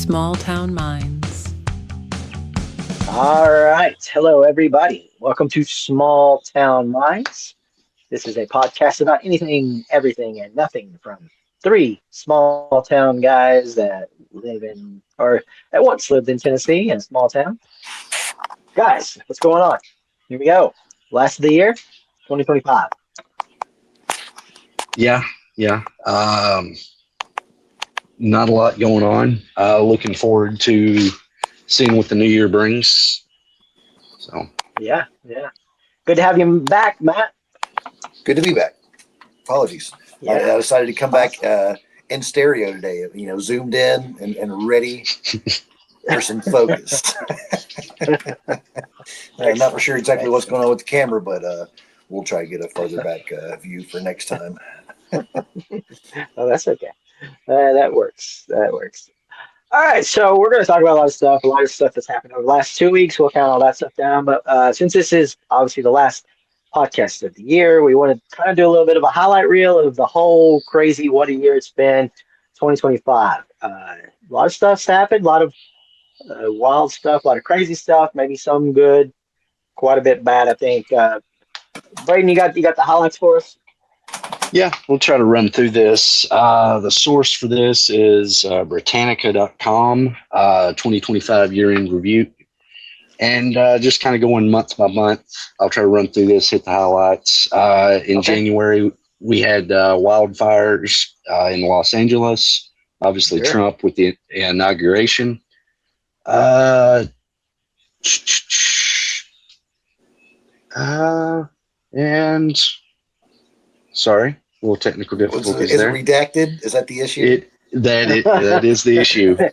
Small Town Minds. All right. Hello, everybody. Welcome to Small Town Minds. This is a podcast about anything, everything, and nothing from three small town guys that live in, or at once lived in Tennessee in a small town. Guys, what's going on? Here we go. Last of the year, 2025. Yeah. Not a lot going on. Looking forward to seeing what the new year brings. So Yeah. Good to have you back, Matt. Good to be back. Apologies. Yeah. I decided to come back in stereo today, zoomed in and ready for some focus. I'm not for sure exactly what's going on with the camera, but we'll try to get a farther back view for next time. Oh, that's okay. That works. All right, so we're going to talk about a lot of stuff that's happened over the last 2 weeks. We'll count all that stuff down. But since this is obviously the last podcast of the year, we want to kind of do a little bit of a highlight reel of the whole crazy what a year it's been, 2025. A lot of stuff's happened, a lot of wild stuff, a lot of crazy stuff, maybe some good, quite a bit bad, I think. Braden, you got the highlights for us? yeah, we'll try to run through this. The source for this is Britannica.com, 2025 year-end review. And just kind of going month by month, I'll try to run through this, hit the highlights. In January, we had wildfires in Los Angeles. Obviously, Sure. Trump with the inauguration. And sorry, a little technical difficulties Is there. it redacted? Is that the issue? That is the issue. Oh,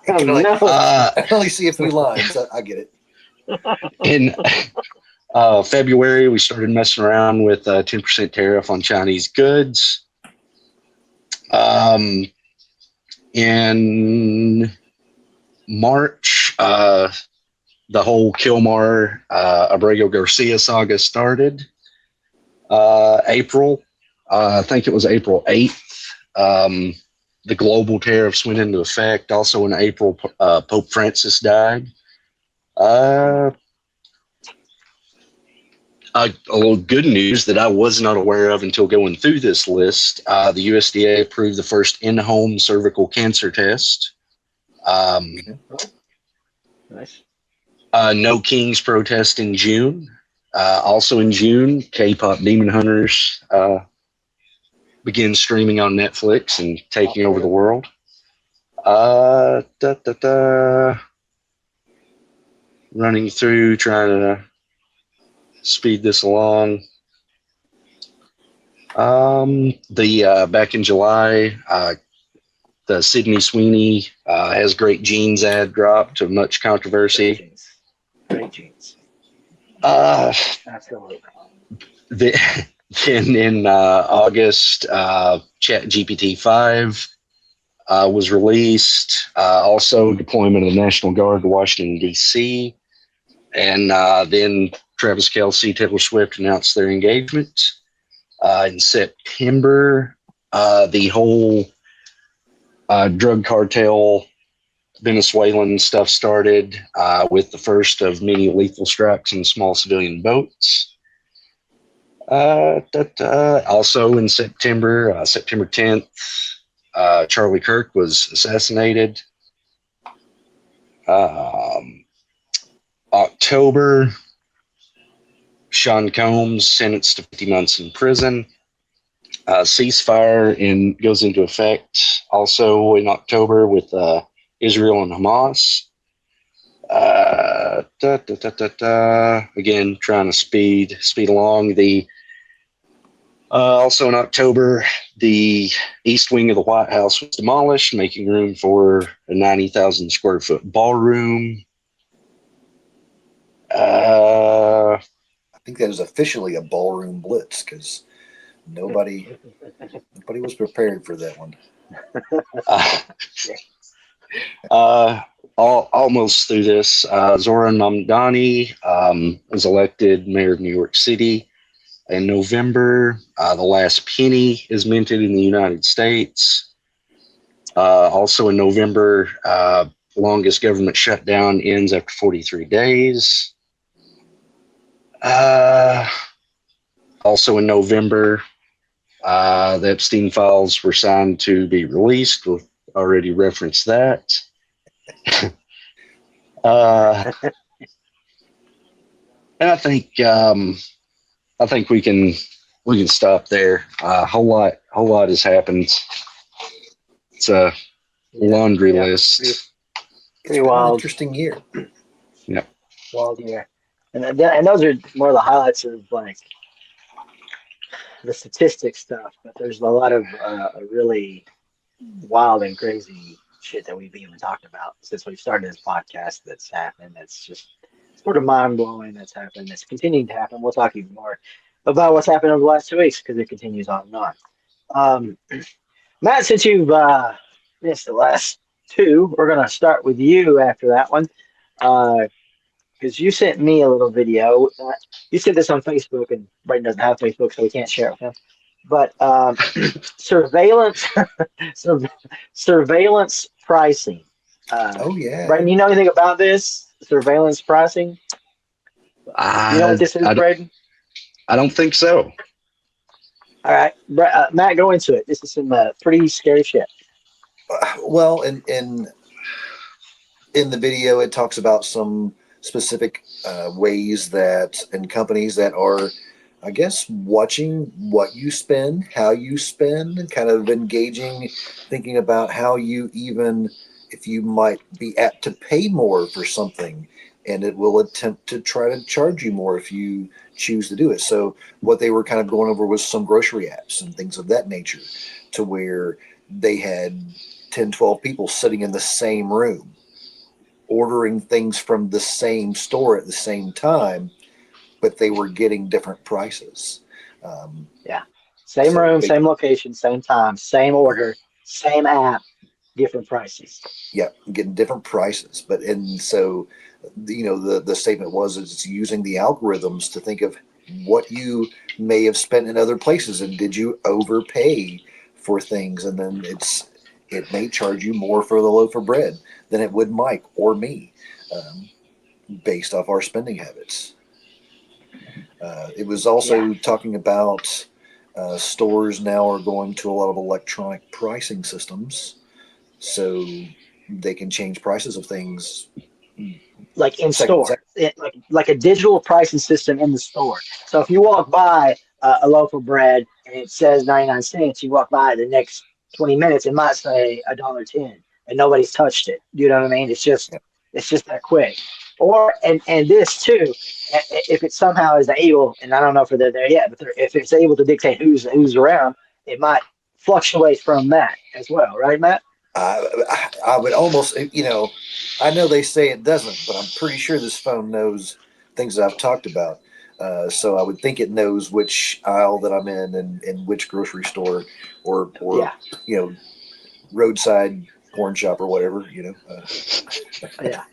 Can no. I can only see a few lines. I get it. In February, we started messing around with a 10% tariff on Chinese goods. In March, the whole Kilmar Abrego Garcia saga started. April, I think it was April 8th, the global tariffs went into effect. Also in April, Pope Francis died. A little good news that I was not aware of until going through this list. The USDA approved the first in-home cervical cancer test. Nice. No Kings protest in June. Also in June, K-pop Demon Hunters begin streaming on Netflix and taking over the world. Running through, trying to speed this along. Back in July, the Sydney Sweeney Has Great Jeans ad dropped to much controversy. Great jeans. Absolutely. Then in August, ChatGPT 5 was released. Also, deployment of the National Guard to Washington, D.C. And then Travis Kelce, Taylor Swift announced their engagement. In September, the whole drug cartel Venezuelan stuff started with the first of many lethal strikes on small civilian boats. Also in September, September 10th, Charlie Kirk was assassinated. October, Sean Combs sentenced to 50 months in prison. Ceasefire goes into effect also in October with Israel and Hamas. Again, trying to speed along. Also in October, the east wing of the White House was demolished, making room for a 90,000 square foot ballroom. I think that was officially a ballroom blitz because nobody was prepared for that one. Almost through this, Zoran Mamdani was elected mayor of New York City. In November, the last penny is minted in the United States. Also in November, longest government shutdown ends after 43 days. Also in November, the Epstein files were signed to be released. We've already referenced that. And I think we can stop there. A whole lot has happened. It's a laundry list. Pretty wild. Interesting year. Yeah. Wild year. And those are more of the highlights of like the statistics stuff, but there's a lot of really wild and crazy shit that we've even talked about since we've started this podcast that's happened. That's just sort of mind blowing. That's happened. That's continuing to happen. We'll talk even more about what's happened over the last 2 weeks because it continues on and on. Matt, since you've missed the last two, we're going to start with you after that one because you sent me a little video. You sent this on Facebook, and Brayden doesn't have Facebook, so we can't share it with him. But surveillance pricing. Oh yeah, Brayden, you know anything about this surveillance pricing? You know what this is, Brayden? I don't think so. All right, Matt, go into it. This is some pretty scary shit. Well, in the video, it talks about some specific ways that and companies that are, I guess, watching what you spend, how you spend, and kind of engaging, thinking about how you even, if you might be apt to pay more for something, and it will attempt to try to charge you more if you choose to do it. So what they were kind of going over was some grocery apps and things of that nature, to where they had 10, 12 people sitting in the same room, ordering things from the same store at the same time, but they were getting different prices. Same room, same location, same time, same order, same app, different prices. Yeah, getting different prices. So the statement was it's using the algorithms to think of what you may have spent in other places, and did you overpay for things, and then it may charge you more for the loaf of bread than it would Mike or me, based off our spending habits. It was also talking about stores now are going to a lot of electronic pricing systems, so they can change prices of things. Like in store, like a digital pricing system in the store. So if you walk by a loaf of bread and it says 99 cents, you walk by the next 20 minutes, it might say $1.10, and nobody's touched it. You know what I mean? It's just that quick. Or and this too, if it somehow is able, and I don't know if they're there yet, but if it's able to dictate who's around, it might fluctuate from that as well, right, Matt? I would almost, I know they say it doesn't, but I'm pretty sure this phone knows things that I've talked about. So I would think it knows which aisle that I'm in and which grocery store or roadside porn shop or whatever, Yeah,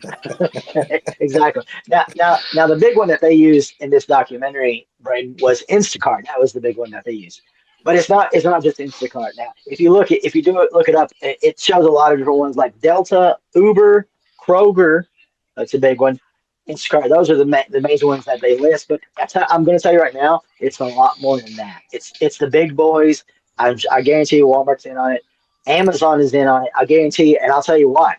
exactly. Now, the big one that they used in this documentary, Brayden, was Instacart. That was the big one that they used. But it's not just Instacart. Now, if you look it up, it shows a lot of different ones like Delta, Uber, Kroger. That's a big one. Instacart. Those are the major ones that they list. But I'm going to tell you right now, it's a lot more than that. It's the big boys. I guarantee you, Walmart's in on it. Amazon is in on it. I guarantee you, and I'll tell you why.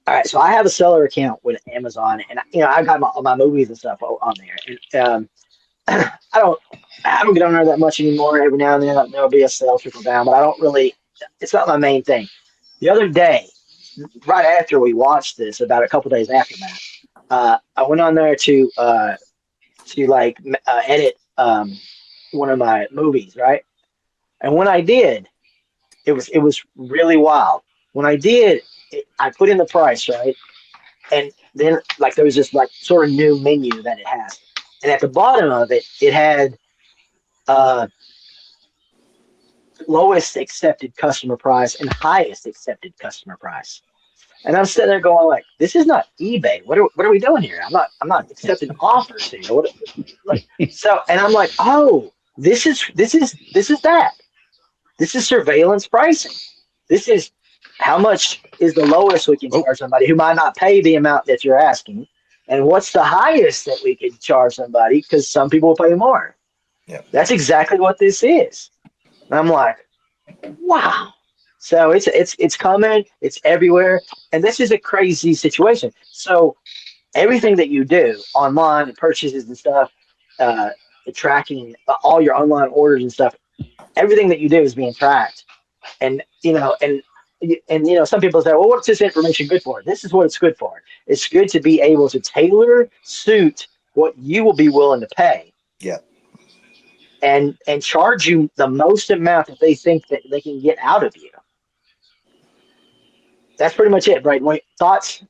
All right, so I have a seller account with Amazon, and I got my movies and stuff on there. And I don't get on there that much anymore. Every now and then there'll be a sale trickle down, but I don't really. It's not my main thing. The other day, right after we watched this, about a couple days after that, I went on there to edit one of my movies, right? And when I did, it was really wild. When I did, I put in the price, right? And then there was this sort of new menu that it has. And at the bottom of it, it had lowest accepted customer price and highest accepted customer price. And I'm sitting there going this is not eBay. What are we doing here? I'm not accepting offers here. So, and I'm like, oh, this is that. This is surveillance pricing. This is how much is the lowest we can charge somebody who might not pay the amount that you're asking, and what's the highest that we could charge somebody because some people will pay more. Yeah. That's exactly what this is. And I'm like, wow. So it's coming, it's everywhere, and this is a crazy situation. So everything that you do online, purchases and stuff, tracking all your online orders and stuff, everything that you do is being tracked. And some people say, well, what's this information good for? This is what it's good for. It's good to be able to tailor suit what you will be willing to pay. Yeah. And charge you the most amount that they think that they can get out of you. That's pretty much it, right? Thoughts?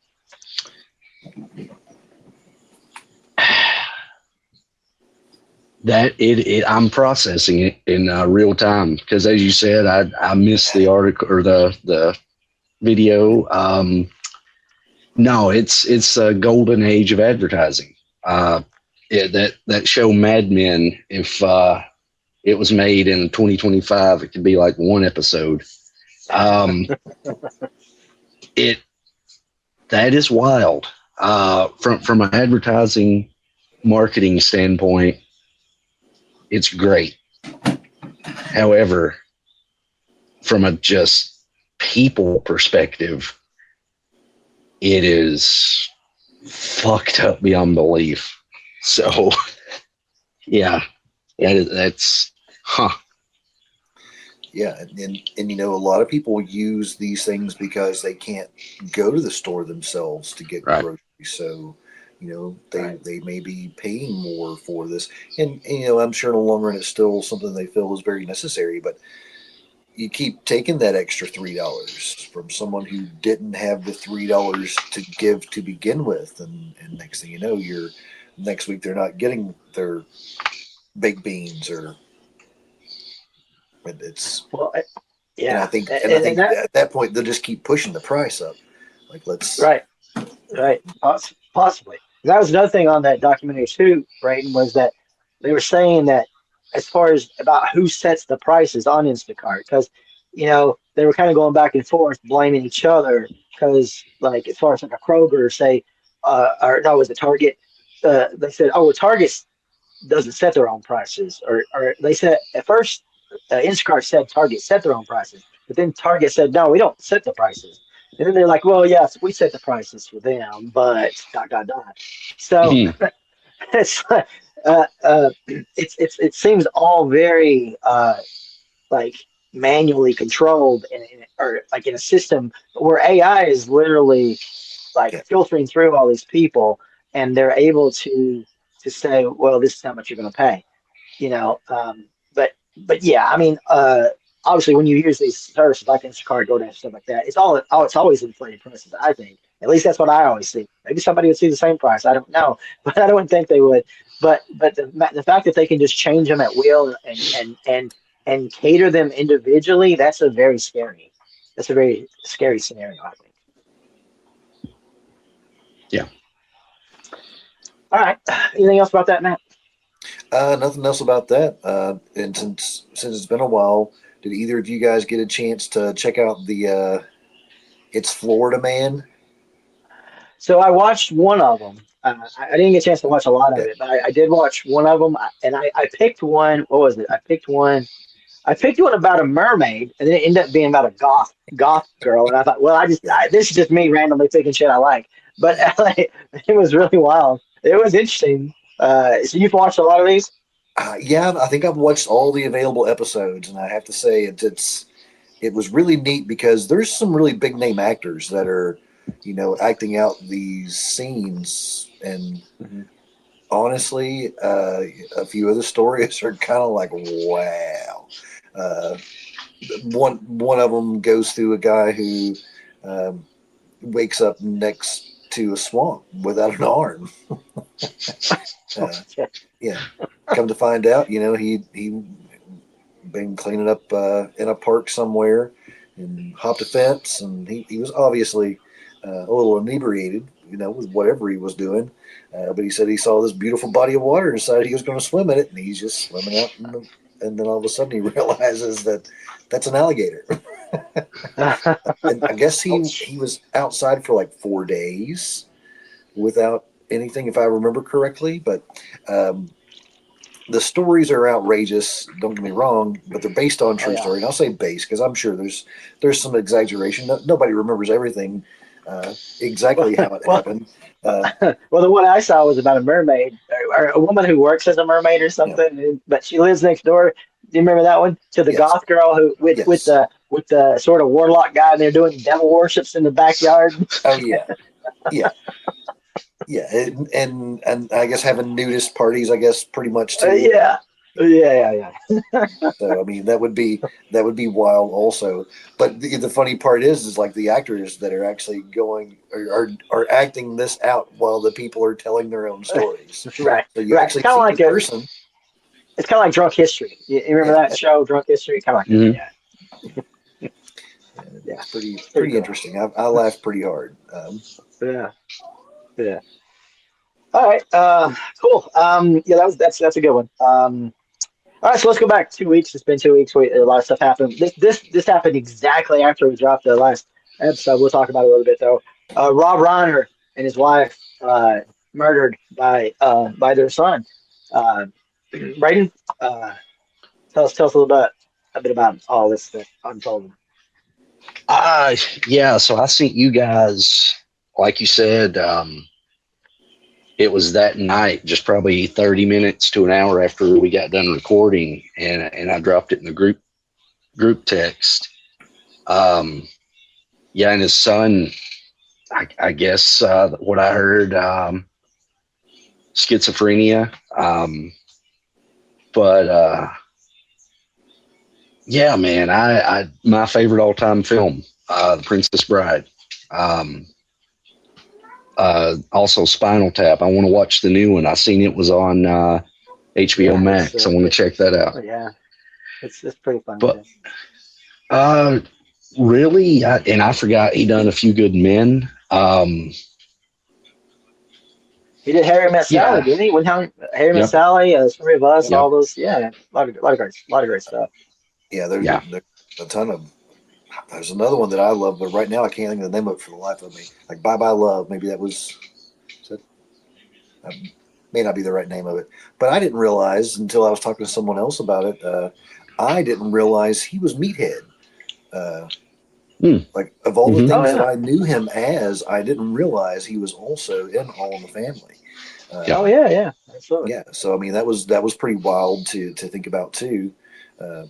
I'm processing it in real time because, as you said, I missed the article or the video. No, it's a golden age of advertising. That show Mad Men, if it was made in 2025, it could be like one episode. That is wild. From an advertising marketing standpoint, it's great. However, from a just people perspective, it is fucked up beyond belief. So, yeah, that's, Yeah, and a lot of people use these things because they can't go to the store themselves to get groceries. So, they may be paying more for this. And I'm sure in the long run it's still something they feel is very necessary, but you keep taking that extra $3 from someone who didn't have the $3 to give to begin with. And next thing you know, next week they're not getting their baked beans or it's yeah. And I think at that point they'll just keep pushing the price up. Like right, possibly. That was another thing on that documentary too, Brayden, was that they were saying that as far as about who sets the prices on Instacart, because they were kind of going back and forth blaming each other because, like, as far as like a Kroger, say, or no, it was a Target. They said, oh, well, Target doesn't set their own prices, or they said at first. Instacart said Target set their own prices, but then Target said, no, we don't set the prices. And then they're like, well, yes, we set the prices for them, but ... So it seems all very like manually controlled or like in a system where AI is literally like filtering through all these people, and they're able to say, well, this is how much you're going to pay, But yeah, I mean, obviously, when you use these services like Instacart, DoorDash, stuff like that, it's always inflated prices. I think at least that's what I always see. Maybe somebody would see the same price. I don't know, but I don't think they would. But the fact that they can just change them at will and cater them individually, that's a very scary scenario, I think. Yeah. All right. Anything else about that, Matt? Nothing else about that. And since it's been a while, did either of you guys get a chance to check out the It's Florida Man? So I watched one of them. I didn't get a chance to watch a lot of it, but I did watch one of them, and I picked one. What was it? I picked one about a mermaid, and then it ended up being about a goth girl. And I thought, well, this is just me randomly picking shit I like. But it was really wild. It was interesting. So you've watched a lot of these? Yeah, I think I've watched all the available episodes, and I have to say it was really neat because there's some really big name actors that are, acting out these scenes, and honestly, a few of the stories are kind of like, wow. One of them goes through a guy who wakes up next to a swamp without an arm. Yeah. Come to find out, he been cleaning up in a park somewhere and hopped a fence, and he was obviously a little inebriated, with whatever he was doing. But he said he saw this beautiful body of water and decided he was going to swim in it, and he's just swimming out, and then all of a sudden he realizes that that's an alligator. And I guess he was outside for like 4 days without anything, if I remember correctly. But the stories are outrageous. Don't get me wrong, but they're based on true story. And I'll say based because I'm sure there's some exaggeration. Nobody remembers everything exactly how it happened. Well, the one I saw was about a mermaid, or a woman who works as a mermaid or something, but she lives next door. Do you remember that one? To the goth girl who with the sort of warlock guy, and they're doing devil worships in the backyard. Oh yeah. And I guess having nudist parties, I guess pretty much too. Yeah. So I mean that would be wild also. But the funny part is like the actors that are actually going are acting this out while the people are telling their own stories. Right. So you actually see like the person. It's kind of like Drunk History. You remember that show, Drunk History? Kind of like that. Yeah. It's pretty interesting. I laughed pretty hard. Yeah. All right. Cool. That's a good one. All right, so let's go back 2 weeks. It's been 2 weeks. A lot of stuff happened. This happened exactly after we dropped the last episode. We'll talk about it a little bit though. Rob Reiner and his wife murdered by their son. Braden, tell us a little bit about all this that unfolded. Yeah. So I sent you guys, like you said, it was that night, just probably 30 minutes to an hour after we got done recording, and I dropped it in the group text. And his son, I guess what I heard, schizophrenia. Yeah, man, I my favorite all-time film, The Princess Bride. Also Spinal Tap. I want to watch the new one. I seen it was on HBO Max. I want to check that out. Yeah, it's pretty fun. But really, I forgot he done A Few Good Men. He did Harry Met Sally, didn't he? Harry Met Sally, Story of Us, all those. Yeah, a lot of great stuff. Yeah, there's a ton of. There's another one that I love, but right now I can't think of the name of it for the life of me. Like Bye Bye Love, maybe that may not be the right name of it. But I didn't realize until I was talking to someone else about it. I didn't realize he was Meathead. Like of all the things that I knew him as, I didn't realize he was also in All in the Family. Absolutely. Yeah, so I mean that was pretty wild to think about too.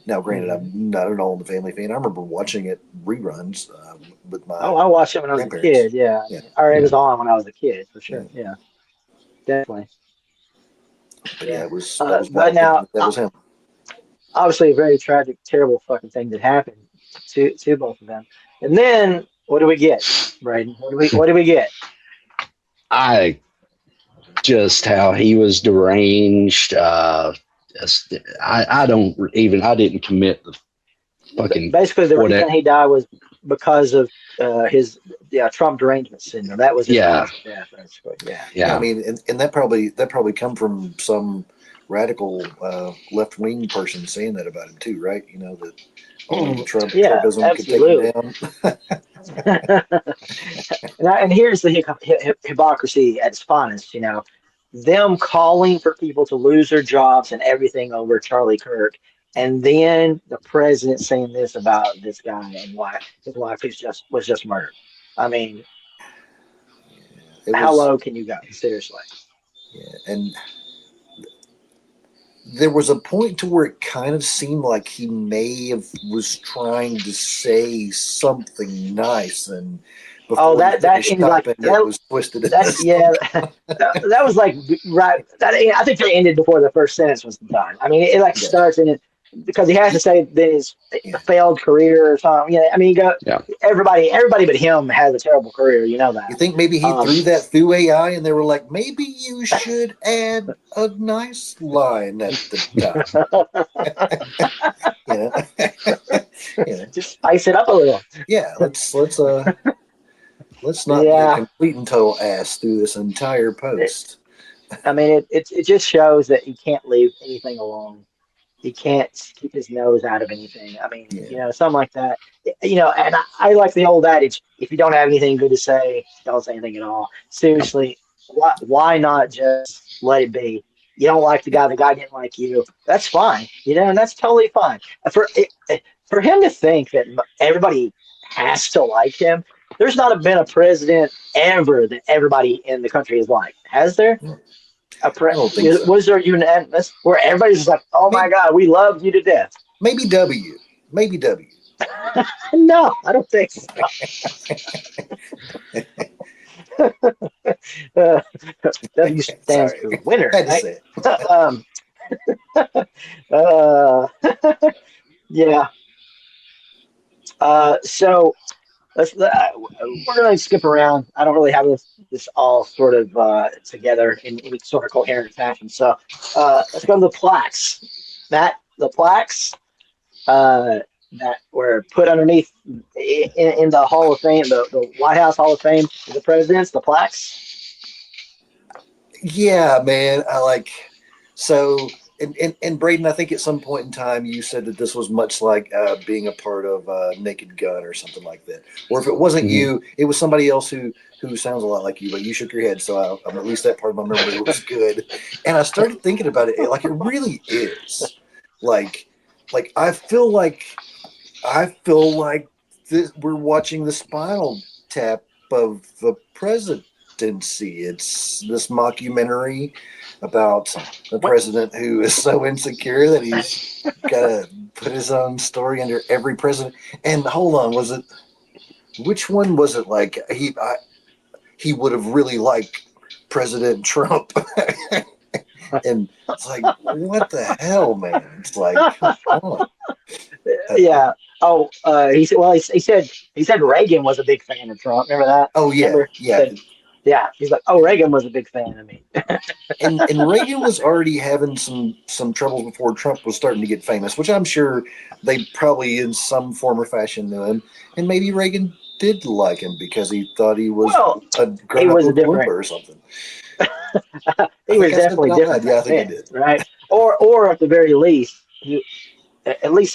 Now, granted, I'm not an All in the Family fan. I remember watching it reruns with my. I watched it when I was a kid. Yeah. Or it was on when I was a kid for sure. Yeah, definitely. But it was. But now that was him. Obviously, a very tragic, terrible fucking thing that happened to both of them. And then what do we get, Braden? What do we get? Just how he was deranged. I didn't commit the fucking. Basically, the reason he died was because of his Trump derangement syndrome. That was his death, basically. Yeah. I mean, and that probably come from some radical left wing person saying that about him too, right? You know that Trumpism absolutely. could take him down. and here's the hypocrisy at its finest. You know, them calling for people to lose their jobs and everything over Charlie Kirk, and then the president saying this about this guy and why his wife was just murdered. I mean, how low can you go? Seriously. Yeah, and there was a point to where it kind of seemed like he was trying to say something nice, and before that ended like that was twisted. That was like right. I think they ended before the first sentence was done. I mean, it starts in it because he has to say that his failed career or something. Yeah, I mean, everybody but him has a terrible career. You know that. You think maybe he threw that through AI and they were like, maybe you should add a nice line at the top. Just spice it up a little. Yeah, let's not be a complete and total ass through this entire post. I mean, it just shows that you can't leave anything alone. he can't keep his nose out of anything. I mean, Yeah. something like that. And I like the old adage: if you don't have anything good to say, don't say anything at all. Seriously, why not just let it be? You don't like the guy didn't like you. That's fine, and that's totally fine. For him to think that everybody has to like him, there's not been a president ever that everybody in the country has liked. Has there? I don't think so. Was there unanimous where everybody's just like, oh my God, we love you to death? Maybe W. Maybe W. No, I don't think so. W stands for winner. Had to say Right? Yeah. So we're going to skip around. I don't really have this all sort of together in any sort of coherent fashion. So let's go to the plaques. The plaques that were put underneath in the Hall of Fame, the White House Hall of Fame of the presidents, the plaques. Yeah, man. So. And Braden, I think at some point in time you said that this was much like being a part of Naked Gun or something like that. Or if it wasn't you, it was somebody else who sounds a lot like you, but you shook your head. So at least that part of my memory was good. And I started thinking about it. Like, it really is. Like I feel like we're watching the Spinal Tap of the presidency. It's this mockumentary about the president who is so insecure that he's got to put his own story under every president. And hold on, which one was it? Like he would have really liked President Trump. And it's like, what the hell, man? It's like, come on. Yeah. Oh, he said Reagan was a big fan of Trump. Remember that? Oh yeah, Remember? yeah. Yeah, he's like, oh, Reagan was a big fan of me. and Reagan was already having some troubles before Trump was starting to get famous, which I'm sure they probably in some form or fashion knew him. And maybe Reagan did like him because he thought he was a different or something. He was definitely different. Yeah, I think he did. Right? Or at the very least, he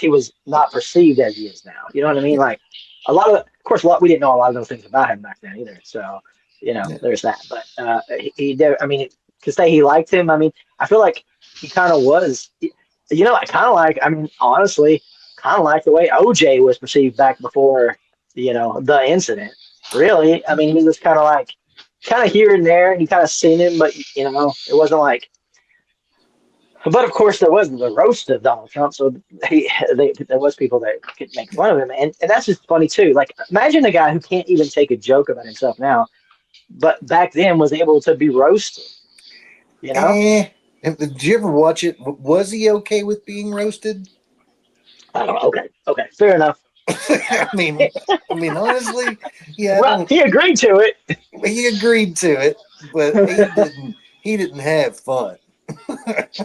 was not perceived as he is now. You know what I mean? Like of course, we didn't know a lot of those things about him back then either. So. There's that. But he did. I mean, to say he liked him, I mean, I feel like he kind of was. Honestly, kind of like the way OJ was perceived back before, the incident. Really, I mean, he was just kind of here and there, and you kind of seen him, but it wasn't like. But of course, there was the roast of Donald Trump, so there was people that could make fun of him, and that's just funny too. Like, imagine a guy who can't even take a joke about himself now. But back then was able to be roasted, Did you ever watch it? Was he okay with being roasted? I don't know. Okay, fair enough. I mean, honestly, yeah. Well, he agreed to it. He agreed to it, but he didn't have fun.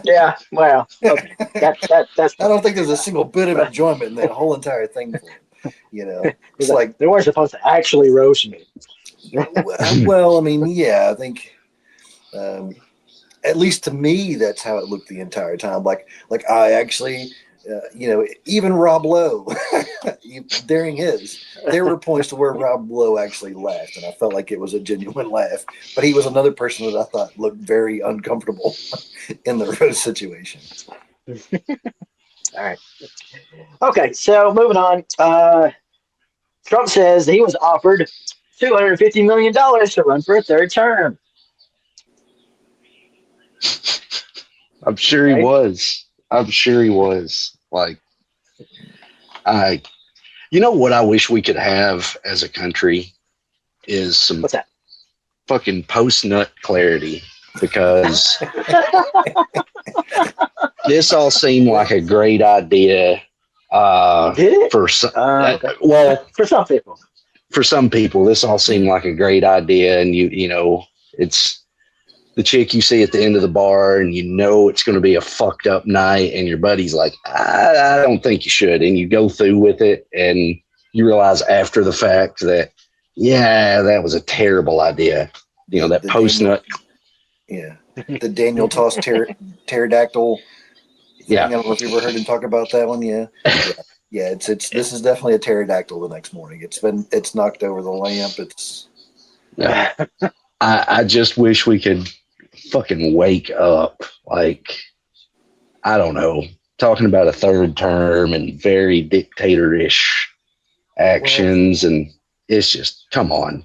Yeah, well, okay. That's. I don't think there's a single bit of enjoyment in that whole entire thing for him. It's like they weren't supposed to actually roast me. Well, I mean, yeah, I think, at least to me, that's how it looked the entire time. Like I actually, even Rob Lowe, during there were points to where Rob Lowe actually laughed, and I felt like it was a genuine laugh. But he was another person that I thought looked very uncomfortable in the roast situation. All right. Okay, so moving on. Trump says he was offered $250 million to run for a third term. I'm sure he was. Like, what I wish we could have as a country is some What's that? fucking post-nut clarity, because this all seemed like a great idea. Did it? For some, okay. well, for some people. For some people, this all seemed like a great idea, and it's the chick you see at the end of the bar, and it's going to be a fucked up night, and your buddy's like, I don't think you should, and you go through with it, and you realize after the fact that, yeah, that was a terrible idea. That post nut. Yeah, the Daniel Toss pterodactyl Yeah. I don't know if you ever heard him talk about that one. Yeah. Yeah. It's this is definitely a pterodactyl the next morning. It's knocked over the lamp. Yeah. I just wish we could fucking wake up. Like, I don't know, talking about a third term and very dictatorish actions, and it's just, come on.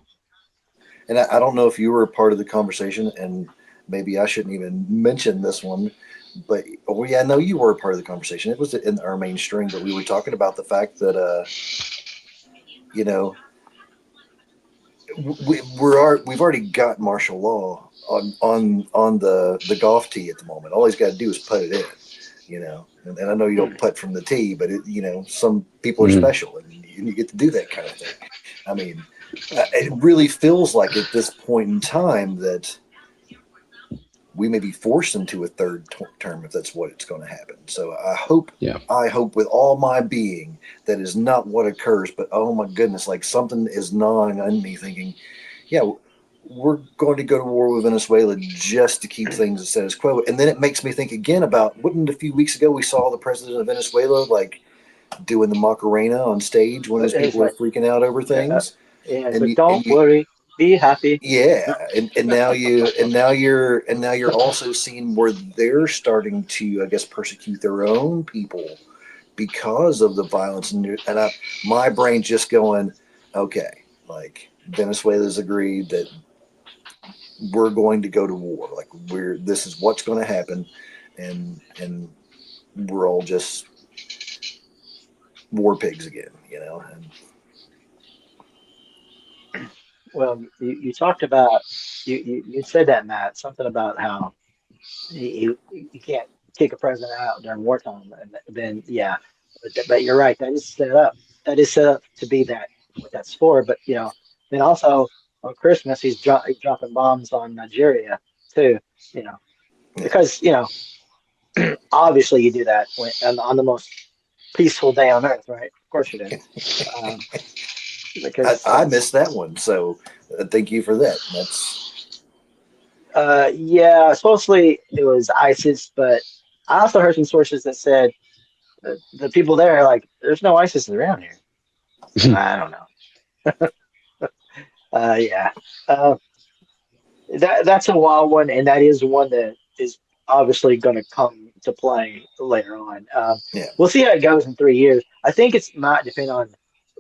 And I don't know if you were a part of the conversation, and maybe I shouldn't even mention this one, but I know you were a part of the conversation. It was in our mainstream, but we were talking about the fact that, you know, we've already got martial law on the golf tee at the moment. All he's got to do is put it in, you know. And I know you don't putt from the tee, but some people are special, and you get to do that kind of thing. I mean, it really feels like at this point in time that we may be forced into a third term if that's what it's going to happen. So I hope with all my being that is not what occurs, but oh my goodness, like something is gnawing on me thinking, yeah, we're going to go to war with Venezuela just to keep things the status quo. And then it makes me think again about, wouldn't a few weeks ago we saw the president of Venezuela like doing the Macarena on stage when his people were freaking out over things? But don't worry, be happy. Yeah, and now you're also seeing where they're starting to, I guess, persecute their own people because of the violence, and my brain just going, okay, like Venezuela's agreed that we're going to go to war, like this is what's going to happen, and we're all just war pigs again, you know. Well, you talked about you said that, Matt, something about how you can't kick a president out during wartime, and then but you're right. That is set up. That is set up to be that what that's for. But then also on Christmas he's dropping bombs on Nigeria too. You know, because obviously you do that on the most peaceful day on earth, right? Of course you do. Because I missed that one, so thank you for that. supposedly it was ISIS, but I also heard some sources that said the people there are like, there's no ISIS around here. So I don't know. Yeah, that's a wild one, and that is one that is obviously going to come to play later on. We'll see how it goes in 3 years. I think it's not depend on.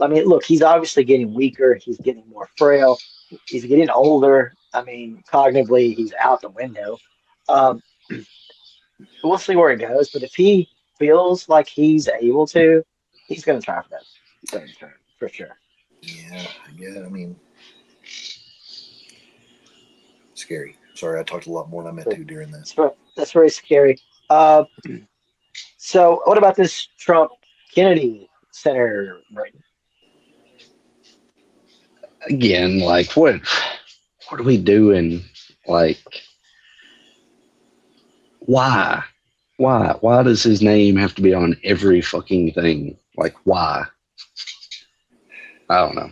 I mean, look, he's obviously getting weaker. He's getting more frail. He's getting older. I mean, cognitively, he's out the window. Um, we'll see where it goes. But if he feels like he's able to, he's going to try for that third term for sure. Yeah. I mean, scary. Sorry, I talked a lot more than I meant to during that. That's very scary. So, what about this Trump Kennedy Center, right? Again, like what are we doing? Like, why does his name have to be on every fucking thing? Like, why? I don't know.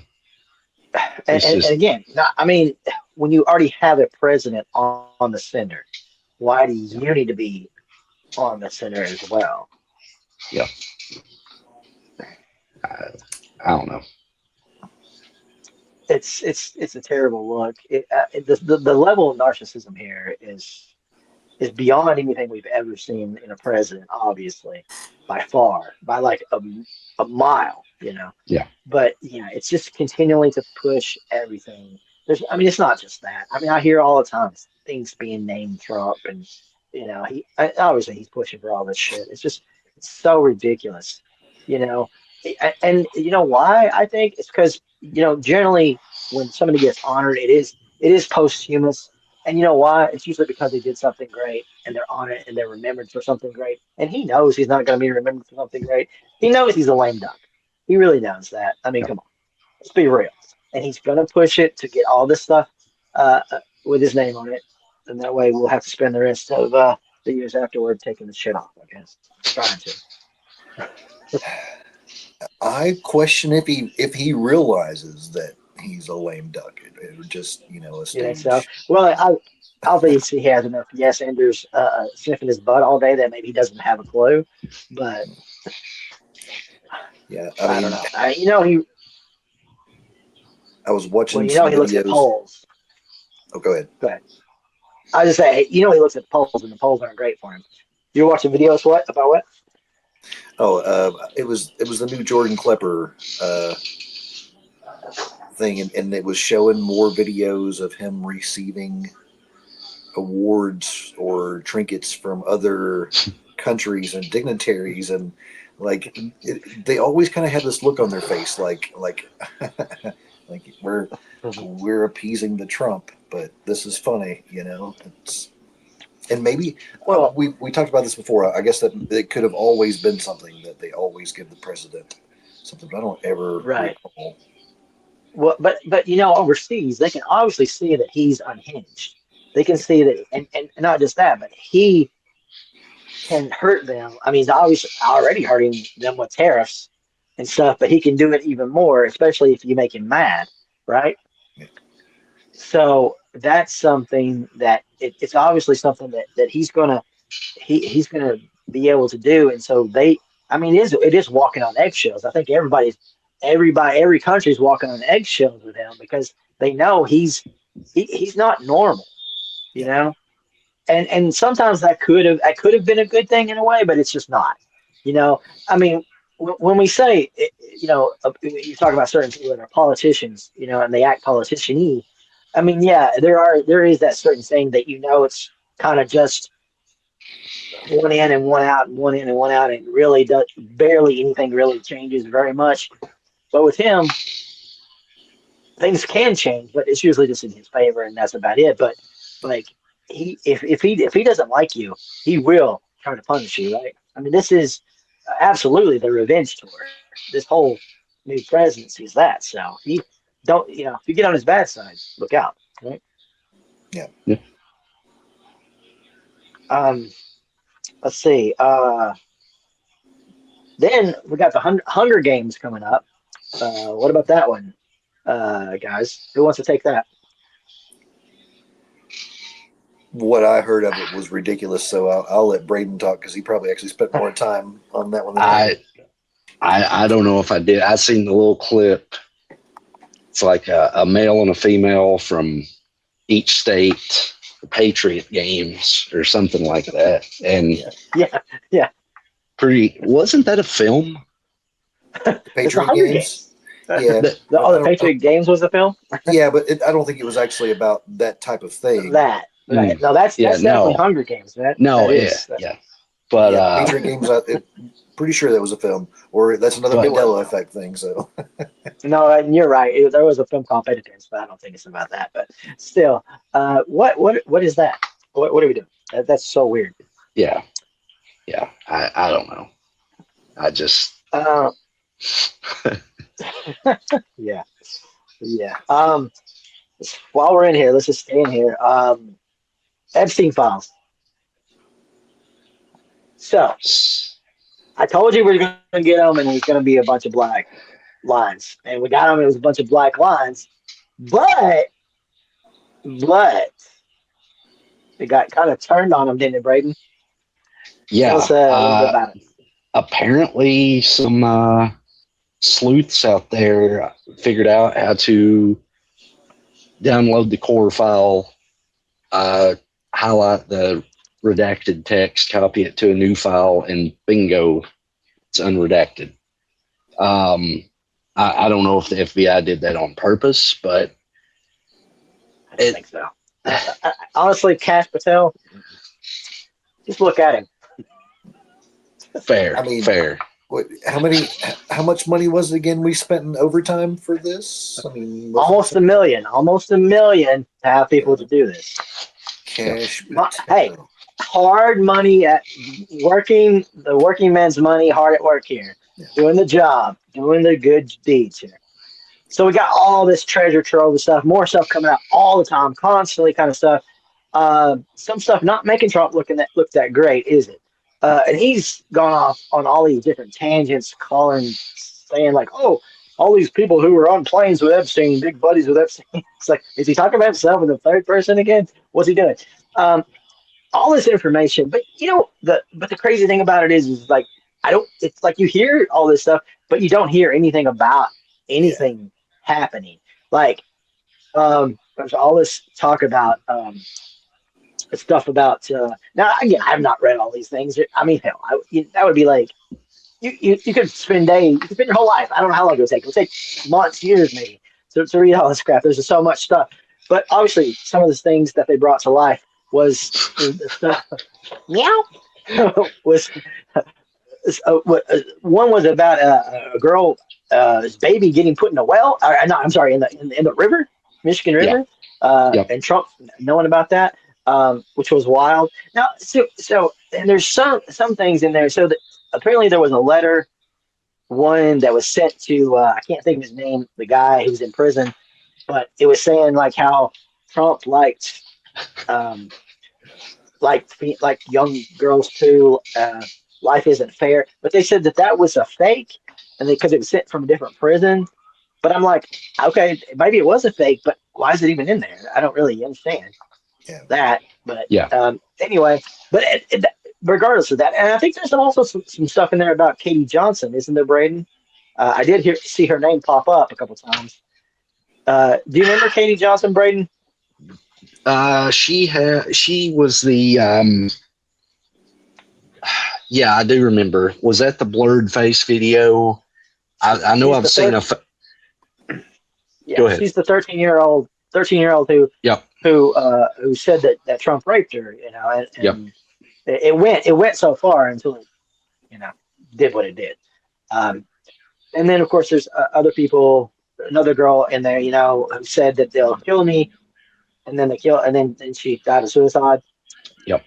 And again, I mean, when you already have a president on the center, why do you need to be on the center as well? Yeah. I don't know. It's a terrible look. The level of narcissism here is beyond anything we've ever seen in a president, obviously, by far, by like a mile, Yeah. But it's just continually to push everything. It's not just that. I mean, I hear all the time things being named Trump, and obviously he's pushing for all this shit. It's so ridiculous, And you know why? I think it's because generally when somebody gets honored, it is posthumous. And you know why? It's usually because they did something great and they're honored and they're remembered for something great. And he knows he's not going to be remembered for something great. He knows he's a lame duck. He really knows that. I mean, come on, let's be real. And he's going to push it to get all this stuff with his name on it. And that way we'll have to spend the rest of the years afterward taking the shit off, I guess. Trying to. I question if he realizes that he's a lame duck. It just a stage. So? Well, I don't think he has enough yes enders sniffing his butt all day that maybe he doesn't have a clue. But Yeah, I don't know. He I was watching he some looks at videos. polls. Oh, go ahead. Go ahead. I was just say, he looks at polls, and the polls aren't great for him. You're watching videos about what? Oh, it was the new Jordan Klepper thing, and it was showing more videos of him receiving awards or trinkets from other countries and dignitaries, and like they always kind of have this look on their face, like like we're appeasing the Trump, but this is funny, and maybe Well, we talked about this before. I guess that it could have always been something that they always give the president something, but I don't ever right. recall. Well, but overseas they can obviously see that he's unhinged. They can see that, and not just that, but he can hurt them. I mean, he's obviously already hurting them with tariffs and stuff, but he can do it even more, especially if you make him mad, right? Yeah. So that's something that it's obviously something that he's gonna be able to do, and so it is walking on eggshells. I think every country's walking on eggshells with him because they know he's not normal, you know. And sometimes that could have been a good thing in a way, but it's just not. I mean, when we say, you talk about certain people that are politicians, and they act politician-y. I mean, yeah, there is that certain thing that it's kind of just one in and one out, and one in and one out, and really does barely anything really changes very much. But with him, things can change, but it's usually just in his favor, and that's about it. But like if he doesn't like you, he will try to punish you, right? I mean, this is absolutely the revenge tour. This whole new presidency is that. So he don't, if you get on his bad side, look out, right? Yeah. Yeah. Let's see. Then we got the Hunger Games coming up. What about that one, guys? Who wants to take that? What I heard of it was ridiculous, so I'll let Braden talk because he probably actually spent more time on that one than I did. I don't know if I did. I seen the little clip. It's like a male and a female from each state, the Patriot Games or something like that. And yeah. Wasn't that a film? Patriot Games? Yeah. The Patriot Games was the film? Yeah, but I don't think it was actually about that type of thing. That. Right. No, that's definitely Hunger Games. Yeah. But Patriot Games, pretty sure that was a film, or that's another Mandela effect thing. So no, and you're right. There was a film called Patriot Games, but I don't think it's about that. But still, what is that? What are we doing? That's so weird. Yeah. I don't know. I just yeah. While we're in here, let's just stay in here. Epstein files. So, I told you we were going to get them, and it was going to be a bunch of black lines, and we got them. It was a bunch of black lines, but it got kind of turned on them, didn't it, Braden? Yeah. Tell us a little bit about it. Apparently, some sleuths out there figured out how to download the core file, highlight the redacted text, copy it to a new file, and bingo, it's unredacted. I don't know if the FBI did that on purpose, but I don't think so. Honestly, Cash Patel, just look at him. Fair. How much money was it again we spent in overtime for this? I mean, almost $1 million to have people to do this. Cash. Hey, hard money at working, the working man's money, hard at work here, doing the job, doing the good deeds here. So we got all this treasure trove of stuff, more stuff coming out all the time, constantly kind of stuff. Some stuff not making Trump look that great, is it? And he's gone off on all these different tangents, saying like, oh, all these people who were on planes with Epstein, big buddies with Epstein. It's like, is he talking about himself in the third person again? What's he doing? Um, all this information, but the crazy thing about it is like I don't. It's like you hear all this stuff, but you don't hear anything about Yeah. anything happening. Like there's all this talk about stuff about now. Again, I have not read all these things. I mean, hell, that would be like you could spend days, you could spend your whole life. I don't know how long it would take. It would take months, years, maybe to read all this crap. There's just so much stuff. But obviously, some of the things that they brought to life was the stuff. Meow. was one was about a girl, baby getting put in a well. No, I'm sorry, in the river, Michigan River, Yep. and Trump knowing about that, which was wild. Now, so and there's some things in there. So that apparently there was a letter, one that was sent to I can't think of his name, the guy who's in prison, but it was saying like how Trump liked like young girls too. Life isn't fair, but they said that was a fake, and because it was sent from a different prison. But I'm like, okay, maybe it was a fake, but why is it even in there? I don't really understand that. But anyway, but regardless of that, and I think there's also some stuff in there about Katie Johnson, isn't there, Braden? I did see her name pop up a couple times. Do you remember Katie Johnson, Braden? She was the yeah, I do remember. Was that the blurred face video? I know I've seen a. Yeah, go ahead. She's the 13-year-old who said that Trump raped her. And it went so far until it did what it did. And then of course there's other people. Another girl in there, who said that they'll kill me, and then then she died of suicide. Yep.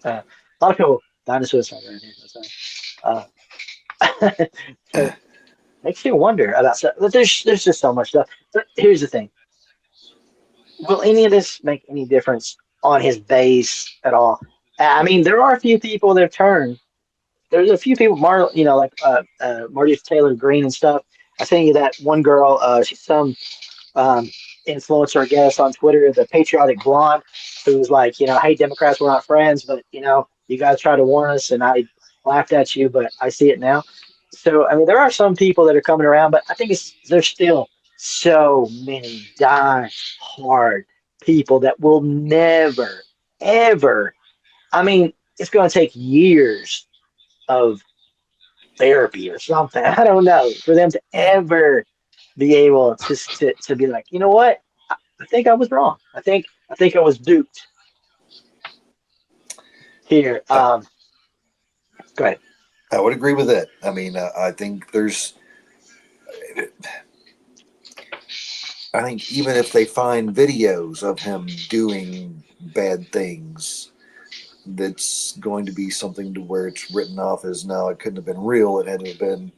A lot of people died of suicide right here. So, makes you wonder about stuff. But there's just so much stuff. But here's the thing: will any of this make any difference on his base at all? I mean, there are a few people that have turned. There's a few people, like Marty Taylor Greene and stuff. I sent you that one girl. She's some influencer, I guess, on Twitter, the patriotic blonde, who's like, hey, Democrats, we're not friends, but you guys try to warn us, and I laughed at you, but I see it now. So I mean, there are some people that are coming around, but I think there's still so many die-hard people that will never, ever. I mean, it's going to take years of therapy or something. I don't know, for them to ever be able to be like, you know what? I think I was wrong. I think I was duped. Here, go ahead. I would agree with that. I mean, I think even if they find videos of him doing bad things, that's going to be something to where it's written off as, no, it couldn't have been real. It had to have been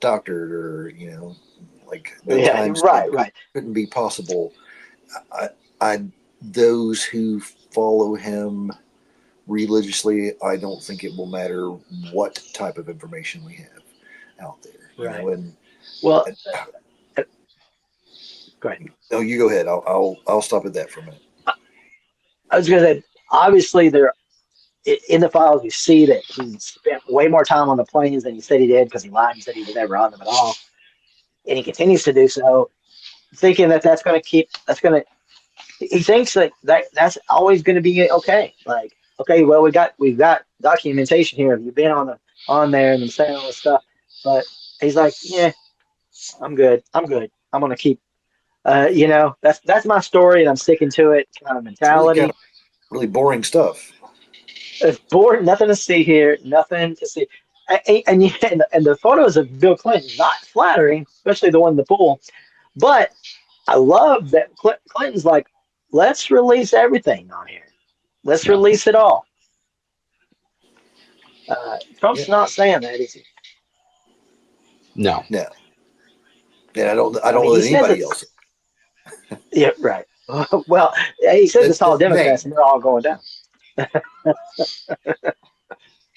doctored, or like Right. Couldn't be possible. Those who follow him religiously, I don't think it will matter what type of information we have out there. Right. Go ahead. No, you go ahead. I'll stop at that for a minute. I was going to say, obviously, there in the files you see that he spent way more time on the planes than he said he did, because he lied and said he was never on them at all, and he continues to do so, thinking that's going to. He thinks that's always going to be okay. Like, okay, well, we've got documentation here of you being on there and saying all this stuff, but he's like, yeah, I'm good. I'm going to keep. That's my story, and I'm sticking to it. Kind of mentality. Really boring stuff. It's boring. Nothing to see here. Nothing to see. And the photos of Bill Clinton, not flattering, especially the one in the pool. But I love that Clinton's like, let's release everything on here. Let's release it all. Trump's not saying that, is he? No. And I don't know that anybody else. Yeah, right. Well, he says it's all Democrats, and they're all going down.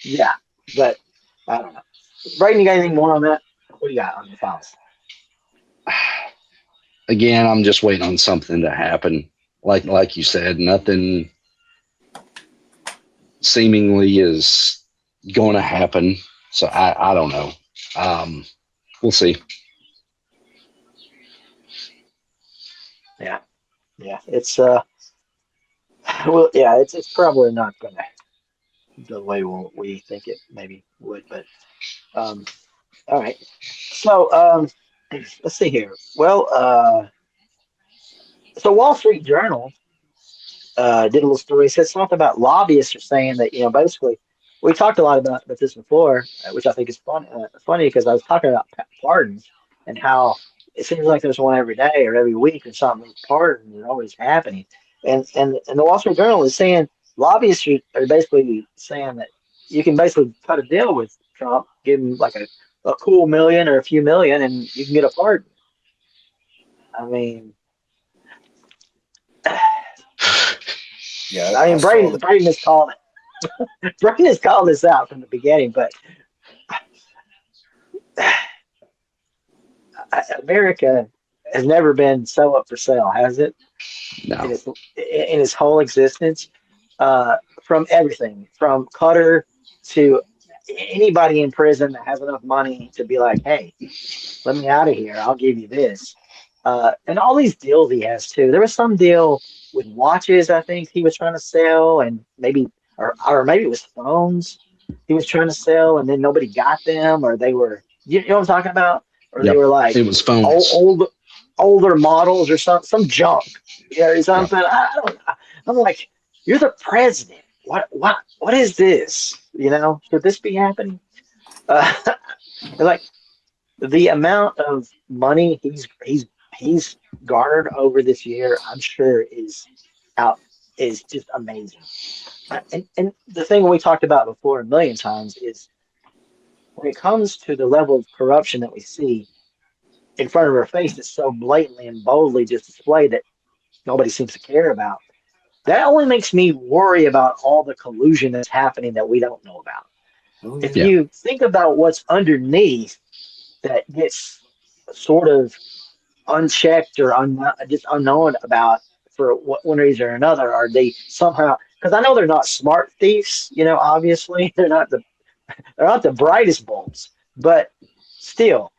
Yeah, but I don't know. Brayden, you got anything more on that? What do you got on the files? again, I'm just waiting on something to happen. Like you said, nothing seemingly is going to happen. So I don't know. We'll see. Yeah. It's it's probably not gonna the way we think it maybe would, but um, all right. So let's see here. Well, so Wall Street Journal did a little story. It said something about lobbyists are saying that basically we talked a lot about this before, which I think is funny because I was talking about pardons and how it seems like there's one every day or every week or something. Pardons are always happening, and the Wall Street Journal is saying lobbyists are basically saying that you can basically cut a deal with Trump, give him like a cool million or a few million, and you can get a pardon. I mean. Yeah, I I mean, saw that. Braden has called this out from the beginning, but America has never been so up for sale, has it? No. In its whole existence, from everything, from Qatar to anybody in prison that has enough money to be like, "Hey, let me out of here. I'll give you this." And all these deals he has too. There was some deal with watches, I think he was trying to sell, and or maybe it was phones he was trying to sell, and then nobody got them, or they were, you know what I'm talking about, or they Yep. were like It was old, phones. old older models or some junk, or Yep. something. I don't. I'm like, you're the president. What is this? Should this be happening? Uh, like the amount of money he's garnered over this year, I'm sure out is just amazing. And the thing we talked about before a million times is when it comes to the level of corruption that we see in front of our face, it's so blatantly and boldly just displayed that nobody seems to care about. That only makes me worry about all the collusion that's happening that we don't know about. Oh If yeah. Yeah. you think about what's underneath that gets sort of unchecked or just unknown about for one reason or another, are they somehow? Because I know they're not smart thieves. Obviously they're not the brightest bulbs, but still,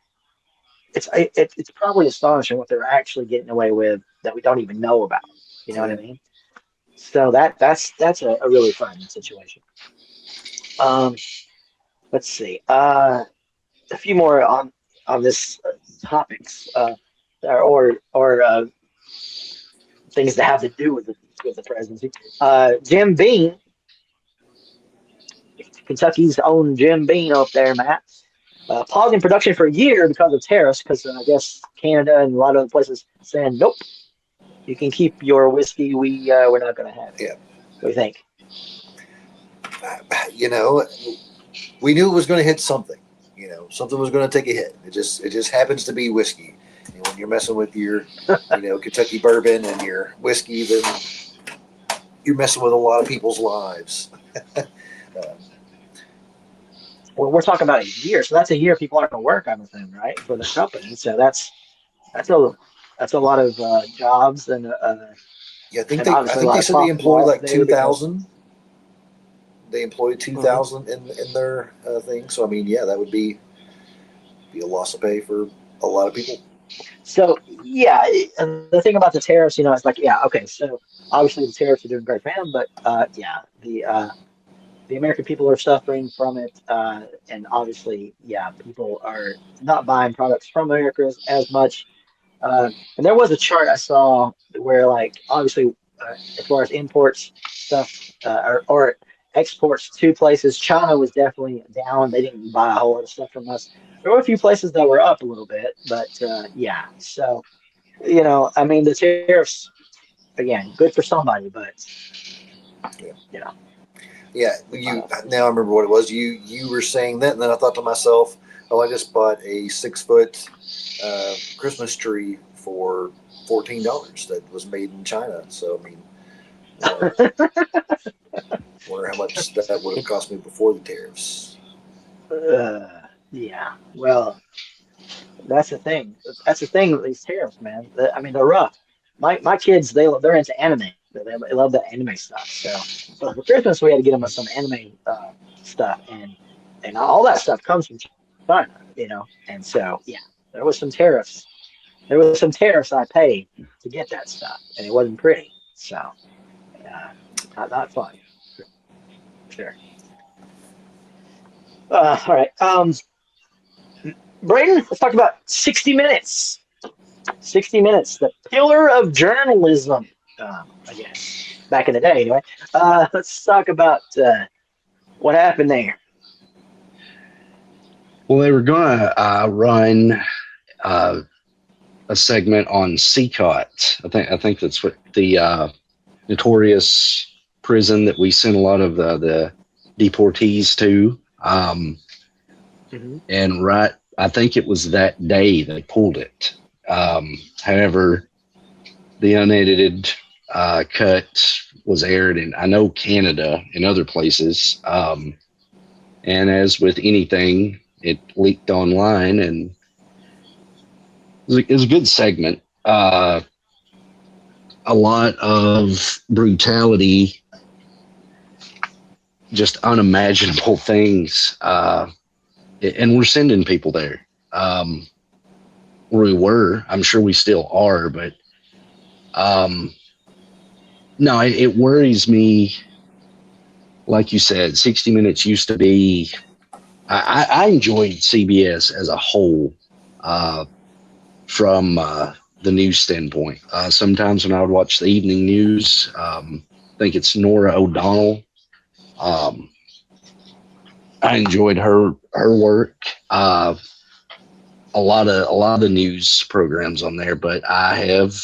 it's probably astonishing what they're actually getting away with that we don't even know about. You know Oh what I yeah. mean? So that's a really frightening situation. Um, let's see. A few more on this topics, or things that have to do with the presidency. Jim Beam, Kentucky's own Jim Beam up there, Matt. Pausing production for a year because of tariffs, because I guess Canada and a lot of other places saying, nope, you can keep your whiskey. We're not going to have it. Yeah. What do you think? You know, we knew it was going to hit something. Something was going to take a hit. It just happens to be whiskey. And when you're messing with your, Kentucky bourbon and your whiskey, then you're messing with a lot of people's lives. Well, we're talking about a year, so that's a year people aren't going to work, I'm assuming, right, for the company. So that's a that's a lot of jobs Yeah, and I obviously a think lot they of said they profit employed loss like there because 2,000. They employed Mhm. 2,000 in their thing. So I mean, yeah, that would be a loss of pay for a lot of people. So yeah, and the thing about the tariffs, it's like okay, so obviously the tariffs are doing great for him, but yeah, the American people are suffering from it, and obviously, yeah, people are not buying products from America as much. And there was a chart I saw where, like, obviously, as far as imports stuff or exports to places, China was definitely down. They didn't buy a whole lot of stuff from us. There were a few places that were up a little bit, but yeah. So, I mean, the tariffs again, good for somebody, but Yeah. you know, Yeah, not you us. now I remember what it was. You were saying that, and then I thought to myself, "Oh, I just bought a 6 foot Christmas tree for $14 that was made in China." So I mean, uh, wonder how much that would have cost me before the tariffs. Yeah. Well, That's the thing. That's the thing with these tariffs, man. I mean, they're rough. My kids, they're into anime. They love the anime stuff. So for Christmas, we had to get them some anime stuff, and all that stuff comes from China, And so, yeah, there was some tariffs. There was some tariffs I paid to get that stuff, and it wasn't pretty. So, not fun. Sure. All right. Braden, let's talk about 60 Minutes. 60 Minutes, the pillar of journalism, I guess, back in the day, anyway. Let's talk about what happened there. Well, they were going to run a segment on CECOT. I think that's what the notorious prison that we sent a lot of the deportees to. And I think it was that day they pulled it. However, the unedited cut was aired in, I know, Canada and other places. And as with anything, it leaked online, and it was a good segment. A lot of brutality, just unimaginable things. And we're sending people there. We were. I'm sure we still are, but no, it worries me. Like you said, 60 Minutes used to be. I enjoyed CBS as a whole from the news standpoint. Sometimes when I would watch the evening news, I think it's Nora O'Donnell. I enjoyed her work. A lot of the news programs on there, but I have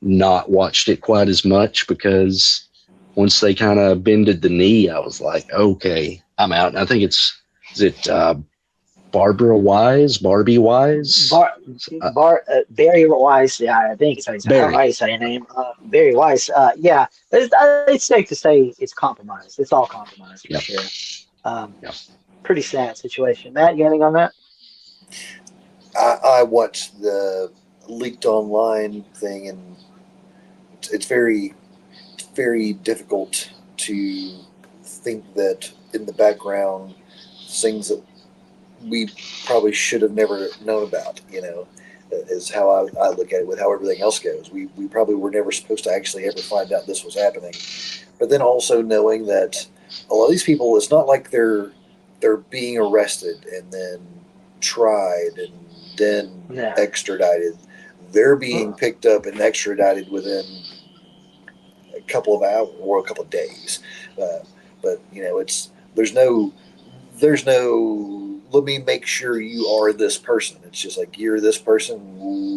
not watched it quite as much because once they kind of bended the knee, I was like, okay, I'm out. And I think is it Barbie Wise? Barry Weiss, yeah, I think it's how you say your name. Barry Weiss, yeah, it's safe to say it's compromised. It's all compromised for sure. Pretty sad situation. Matt, you anything on that? I watched the leaked online thing, and it's very, very difficult to think that in the background things that we probably should have never known about, is how I look at it with how everything else goes. We probably were never supposed to actually ever find out this was happening. But then also knowing that a lot of these people, it's not like they're being arrested and then tried and then extradited. They're being picked up and extradited within a couple of hours or a couple of days. But there's no let me make sure you are this person. It's just like, you're this person,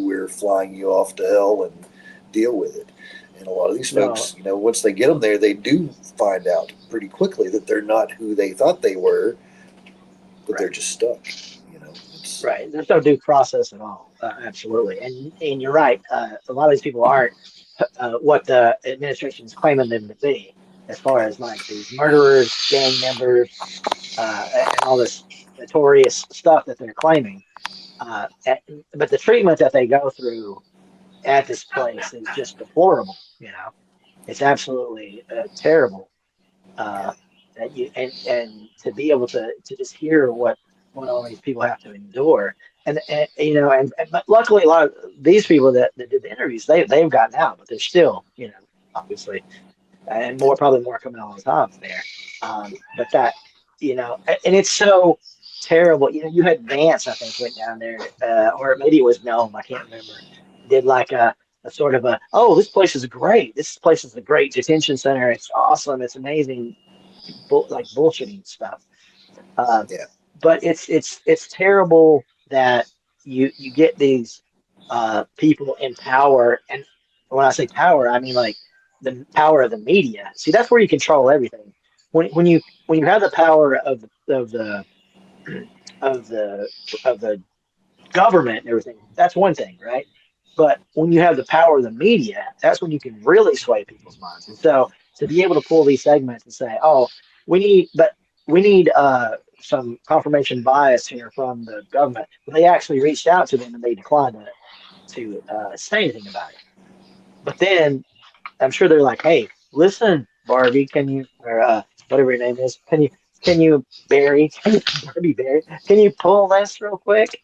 we're flying you off to hell and deal with it. And a lot of these folks, once they get them there, they do find out pretty quickly that they're not who they thought they were, but they're just stuck. Right. There's no due process at all. Absolutely. And you're right. A lot of these people aren't what the administration is claiming them to be, as far as like these murderers, gang members, and all this notorious stuff that they're claiming. But the treatment that they go through at this place is just deplorable. It's absolutely terrible. And to be able to just hear what all these people have to endure, but luckily a lot of these people that did the interviews, they've gotten out, but they're still, obviously, and probably more coming on top there. But that, and it's so terrible. You had Vance, I think, went down there, or maybe it was Noam, I can't remember. Did like a sort of this place is great. This place is a great detention center. It's awesome. It's amazing. Like bullshitting stuff. But it's terrible that you get these people in power, and when I say power, I mean like the power of the media. See, that's where you control everything. When you have the power of the government and everything, that's one thing, right? But when you have the power of the media, that's when you can really sway people's minds. And so to be able to pull these segments and say, we need some confirmation bias here from the government. But they actually reached out to them and they declined to say anything about it. But then I'm sure they're like, hey, listen, Barbie, can you, or whatever your name is, can you, Barry, Barbie Barry, can you pull this real quick?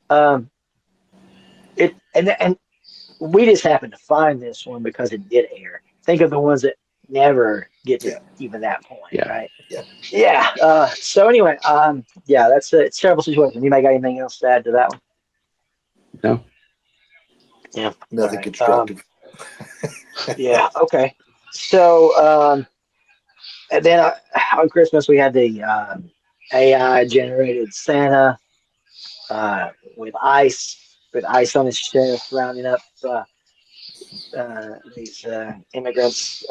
Um, and we just happened to find this one because it did air. Think of the ones that never get to even that point, right? Yeah. Yeah. So anyway, yeah, it's a terrible situation. Anybody got anything else to add to that one? No. Yeah. Nothing Right. constructive. Yeah. Okay. So, and then on Christmas we had the AI generated Santa with ice on his chest, rounding up these immigrants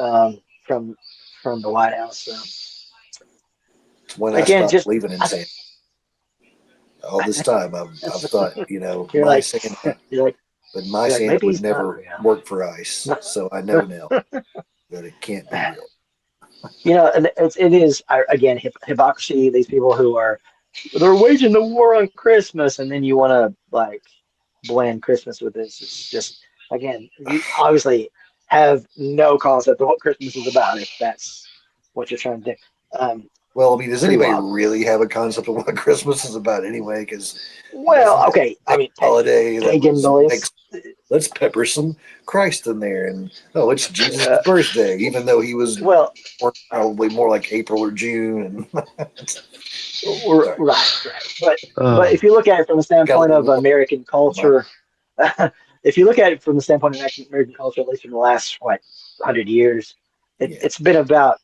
from the White House. So. When I Again, stopped just believing in Santa. All this time, I've thought, you're my like, Santa, you're like, but my you're like, Santa maybe would he's not never real. work for ICE. So I know now that it can't be real. You know, and it is again hypocrisy. These people who they're waging the war on Christmas, and then you want to like blend Christmas with this. It's just again, you obviously have no concept of what Christmas is about if that's what you're trying to do. Well, I mean, does Pretty anybody wild. really have a concept of what Christmas is about anyway? Because Well, okay, I mean, holiday that pagan was beliefs. let's pepper some Christ in there, and it's Jesus' birthday, even though he was probably more like April or June. Right. But if you look at it from the standpoint of American culture, if you look at it from the standpoint of American culture, at least in the last 100 years, it's been about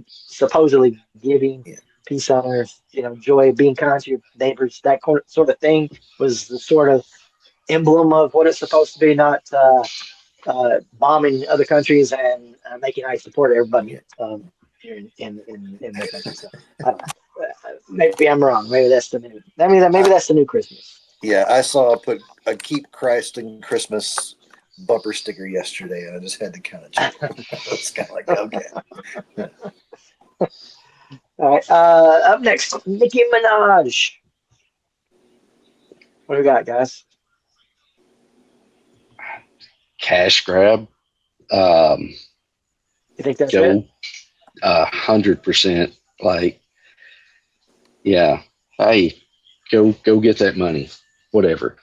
supposedly giving peace on earth, joy, being kind to your neighbors. That sort of thing was the sort of emblem of what it's supposed to be, not bombing other countries and making I support everybody here in their country. So I don't know. Maybe I'm wrong. Maybe that's the new. Maybe that's the new Christmas. Yeah, I saw put a "Keep Christ in Christmas" bumper sticker yesterday, and I just had to kind of check. It's kind of like okay. All right. Up next, Nicki Minaj. What do we got, guys? Cash grab. You think that's it? 100%. Like, yeah. Hey, go get that money. Whatever.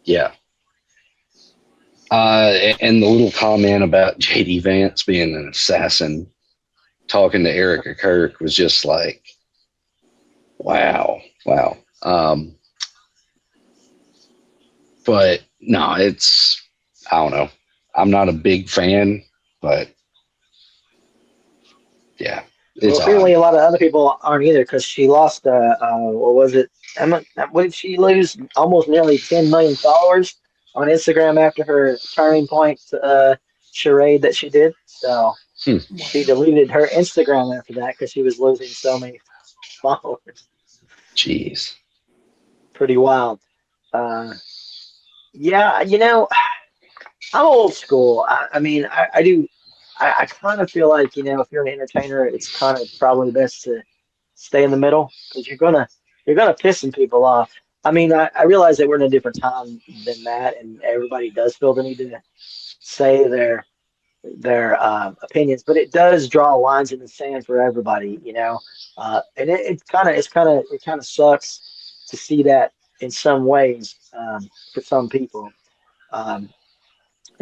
Yeah. And the little comment about JD Vance being an assassin, talking to Erica Kirk was just like, wow. But no, I don't know. I'm not a big fan, but yeah. Well, apparently a lot of other people aren't either because she lost, what was it? What did she lose? Almost nearly 10 million followers on Instagram after her turning point charade that she did. So she deleted her Instagram after that because she was losing so many followers. Jeez. Pretty wild. Yeah, I'm old school. I mean, I do. I kind of feel like, if you're an entertainer, it's kind of probably best to stay in the middle because you're gonna piss some people off. I mean, I realize that we're in a different time than that, and everybody does feel the need to say their opinions, but it does draw lines in the sand for everybody, and it kind of sucks to see that in some ways for some people.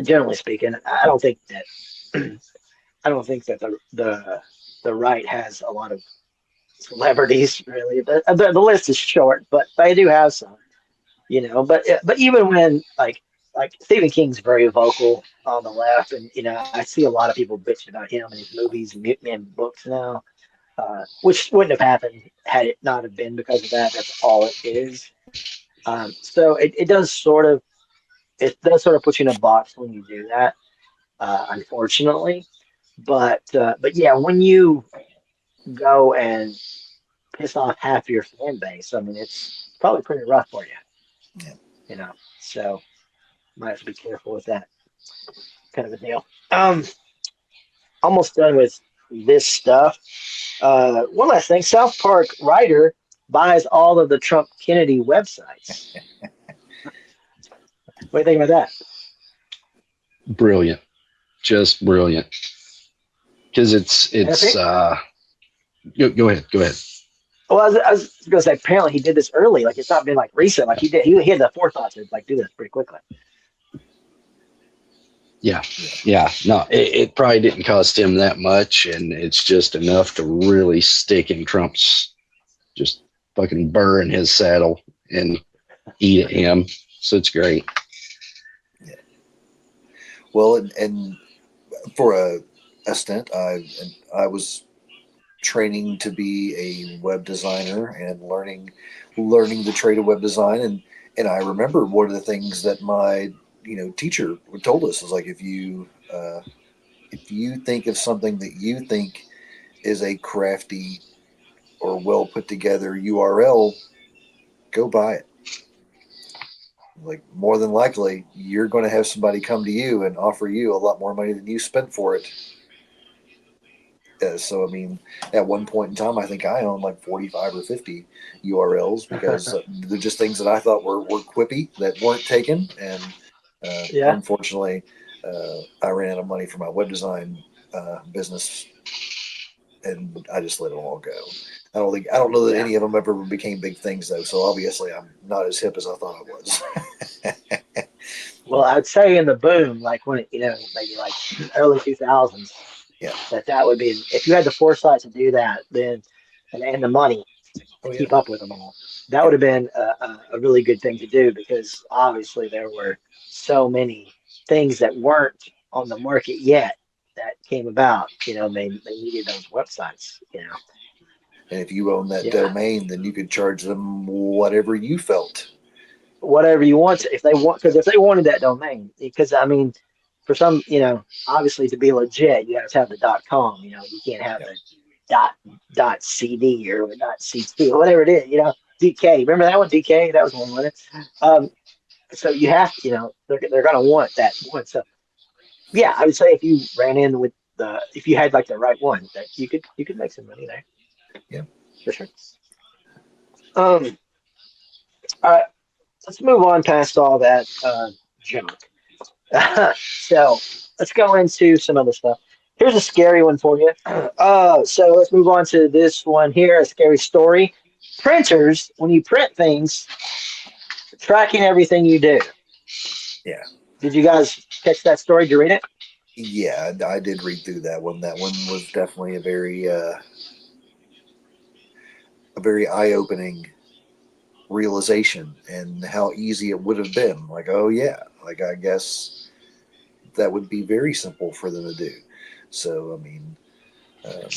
Generally speaking, I don't think that the right has a lot of celebrities really. The list is short, but they do have some, But even when like Stephen King's very vocal on the left, and I see a lot of people bitching about him and his movies and books now, which wouldn't have happened had it not have been because of that. That's all it is. So it does sort of put you in a box when you do that, unfortunately. But yeah, when you go and piss off half your fan base, I mean, it's probably pretty rough for you. Yeah. So might have to be careful with that kind of a deal. Almost done with this stuff. One last thing: South Park writer buys all of the Trump Kennedy websites. What do you think about that? Brilliant, just brilliant. Because it's go ahead. Well, I was going to say, apparently he did this early. Like, it's not been like recent. Like, he had the forethought to like do this pretty quickly. Yeah. No, it probably didn't cost him that much, and it's just enough to really stick in Trump's, just fucking burr in his saddle and eat at him. So it's great. Yeah. Well, and for a stint, I was training to be a web designer and learning the trade of web design, and I remember one of the things that my teacher told us was like, if you think of something that you think is a crafty or well put together URL, go buy it. Like, more than likely you're going to have somebody come to you and offer you a lot more money than you spent for it. So I mean, at one point in time, I think I owned like 45 or 50 URLs because they're just things that I thought were quippy that weren't taken, and unfortunately, I ran out of money for my web design business, and I just let it all go. I don't know that any of them ever became big things though. So obviously, I'm not as hip as I thought I was. Well, I'd say in the boom, like when maybe like early 2000s. Yeah, that would be, if you had the foresight to do that, then and the money to keep up with them all. That would have been a really good thing to do, because obviously there were so many things that weren't on the market yet that came about. They needed those websites. And if you own that domain, then you could charge them whatever you felt. Whatever you want to, if they wanted that domain, because I mean, for some, obviously to be legit, you have to have the .com. You can't have the .cd or the .ct or whatever it is. DK. Remember that one? DK. That was one, wasn't it? So you have, they're gonna want that one. So yeah, I would say if you ran in with if you had like the right one, that you could make some money there. Yeah, for sure. All right, let's move on past all that junk. So let's go into some other stuff. Here's a scary one for you. So let's move on to this one here, a scary story. Printers, when you print things, tracking everything you do. Yeah. Did you guys catch that story? Did you read it? Yeah, I did read through that one. That one was definitely a very eye-opening realization, and how easy it would have been. Like, oh yeah, like I guess that would be very simple for them to do. So I mean, a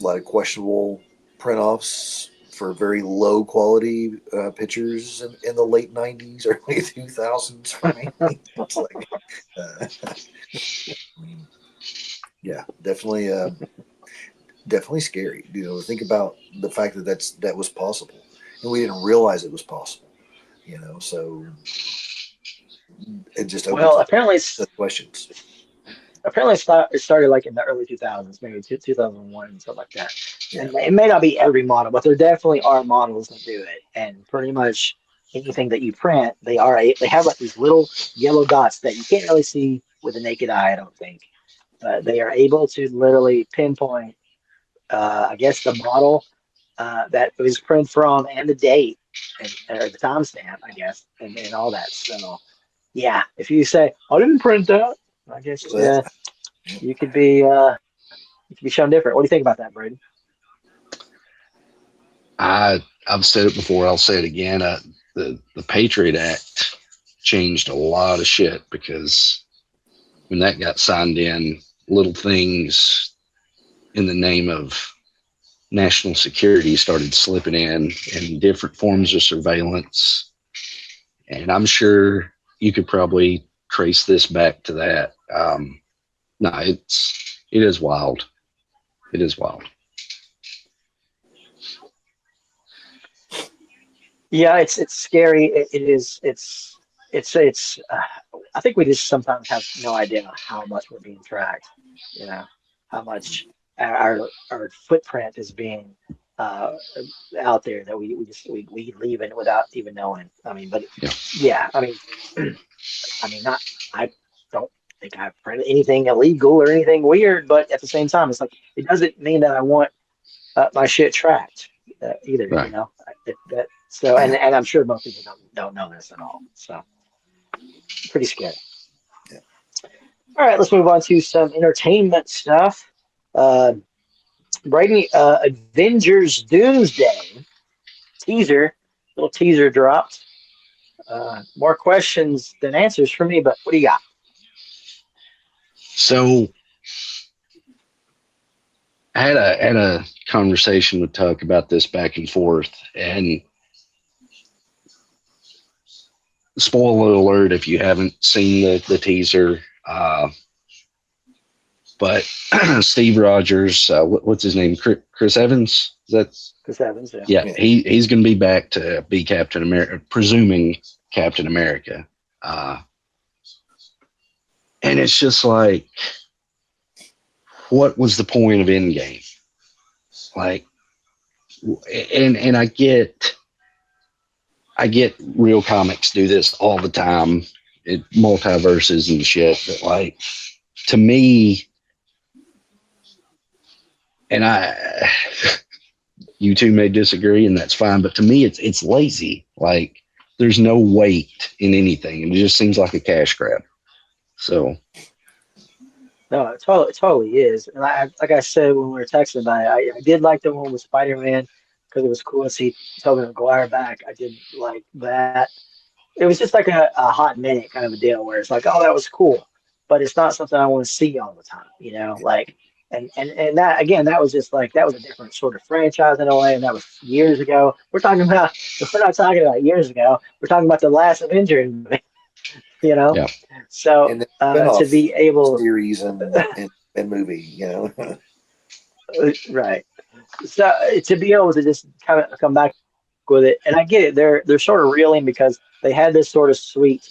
lot of questionable print-offs for very low quality pictures in the late 90s, early 2000s for me. It's like, I mean, yeah, definitely scary. Think about the fact that that was possible, and we didn't realize it was possible. So it just opens apparently the questions. Apparently, it started like in the early 2000s, maybe 2001 and stuff like that. Yeah. And it may not be every model, but there definitely are models that do it. And pretty much anything that you print, they have like these little yellow dots that you can't really see with the naked eye, I don't think. But they are able to literally pinpoint, I guess, the model that it was printed from, and the date, or the timestamp, I guess, and all that. So, yeah, if you say, I didn't print that, I guess you could be shown different. What do you think about that, Braden? I've said it before. I'll say it again. The Patriot Act changed a lot of shit, because when that got signed in, little things in the name of national security started slipping in different forms of surveillance. And I'm sure you could probably trace this back to that. No, it is wild. It is wild. Yeah, it's scary. It is. It's. I think we just sometimes have no idea how much we're being tracked. How much our footprint is being out there that we leave it without even knowing. I mean, but Yeah. yeah, I mean, I mean, not I don't think I've printed anything illegal or anything weird, but at the same time, it's like it doesn't mean that I want my shit tracked either. You Right. know, so and I'm sure most people don't know this at all. So pretty scary. Yeah. All right, let's move on to some entertainment stuff. Brady, Avengers Doomsday little teaser dropped. More questions than answers for me, but what do you got? So I had a conversation with Tuck about this back and forth, and spoiler alert if you haven't seen the teaser. But Steve Rogers, what's his name? Chris Evans? Chris Evans, yeah. He's going to be back to be Captain America, presuming Captain America. And it's just like, what was the point of Endgame? Like, and I get real comics do this all the time, multiverses and shit. But like, to me, and you two may disagree, and that's fine. But to me, it's lazy. Like, there's no weight in anything, and it just seems like a cash grab. So, no, it totally is. And like I said when we were texting about it, I did like the one with Spider-Man because it was cool to see Tobey Maguire back. I did like that. It was just like a hot minute kind of a deal where it's like, oh, that was cool, but it's not something I want to see all the time, you know, like. And that again, that was just like that was a different sort of franchise in a way, and that was years ago. We're not talking about years ago. We're talking about the last Avengers movie, you know. yeah. So And the to be able series and movie, you know. right, so to be able to just kind of come back with it, and I get it. They're sort of reeling because they had this sort of sweet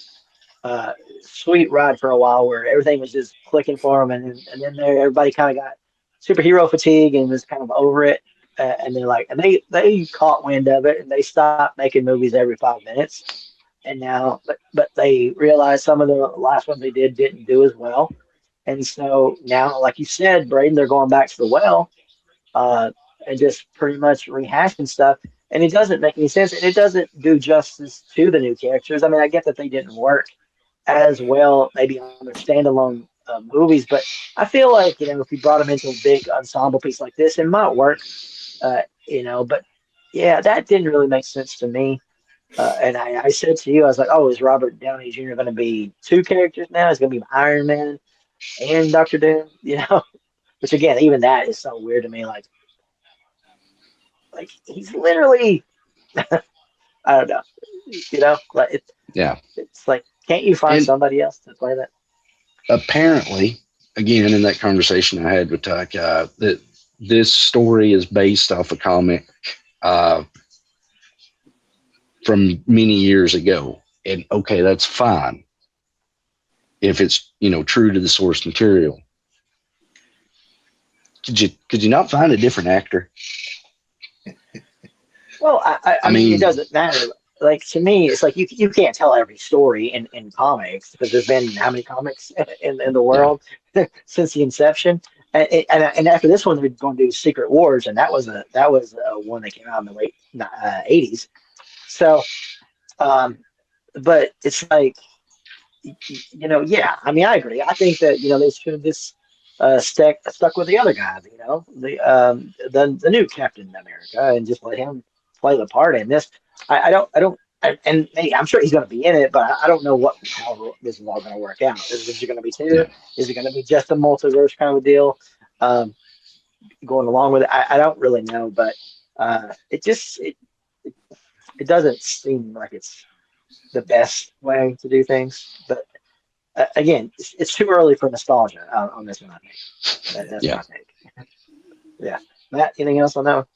ride for a while where everything was just clicking for them, and then everybody kind of got superhero fatigue and was kind of over it, and they're like, and they caught wind of it and they stopped making movies every 5 minutes, and now but they realized some of the last ones they didn't do as well, and so now, like you said, Braden, they're going back to the well, uh, and just pretty much rehashing stuff. And it doesn't make any sense, and it doesn't do justice to the new characters. I mean, I get that they didn't work as well, maybe on their standalone movies. But I feel like, you know, if you brought them into a big ensemble piece like this, it might work, you know. But yeah, that didn't really make sense to me. And I said to you, I was like, oh, is Robert Downey Jr. going to be two characters now? He's going to be Iron Man and Doctor Doom, you know? Which again, even that is so weird to me. Like he's literally, I don't know, you know, like it's like, can't you find somebody else to play that? Apparently, again, in that conversation I had with Tuck, that this story is based off a comic from many years ago. And okay, that's fine if it's, you know, true to the source material. Could you not find a different actor? Well, I mean, it doesn't matter. Like, to me, it's like you can't tell every story in comics because there's been how many comics in the world since the inception, and after this one they're going to do Secret Wars, and that was a one that came out in the late '80s. So, but it's like, you know, yeah. I mean, I agree. I think that, you know, they should have just stuck with the other guys. You know, the new Captain America, and just let him play the part in this. I don't, and hey, I'm sure he's going to be in it, but I don't know how this is all going to work out. Is it going to be two? Yeah. Is it going to be just a multiverse kind of a deal? Going along with it, I don't really know, but it doesn't seem like it's the best way to do things. But again, it's too early for nostalgia on this one, I think. That's my take. Yeah. Matt, anything else on that one?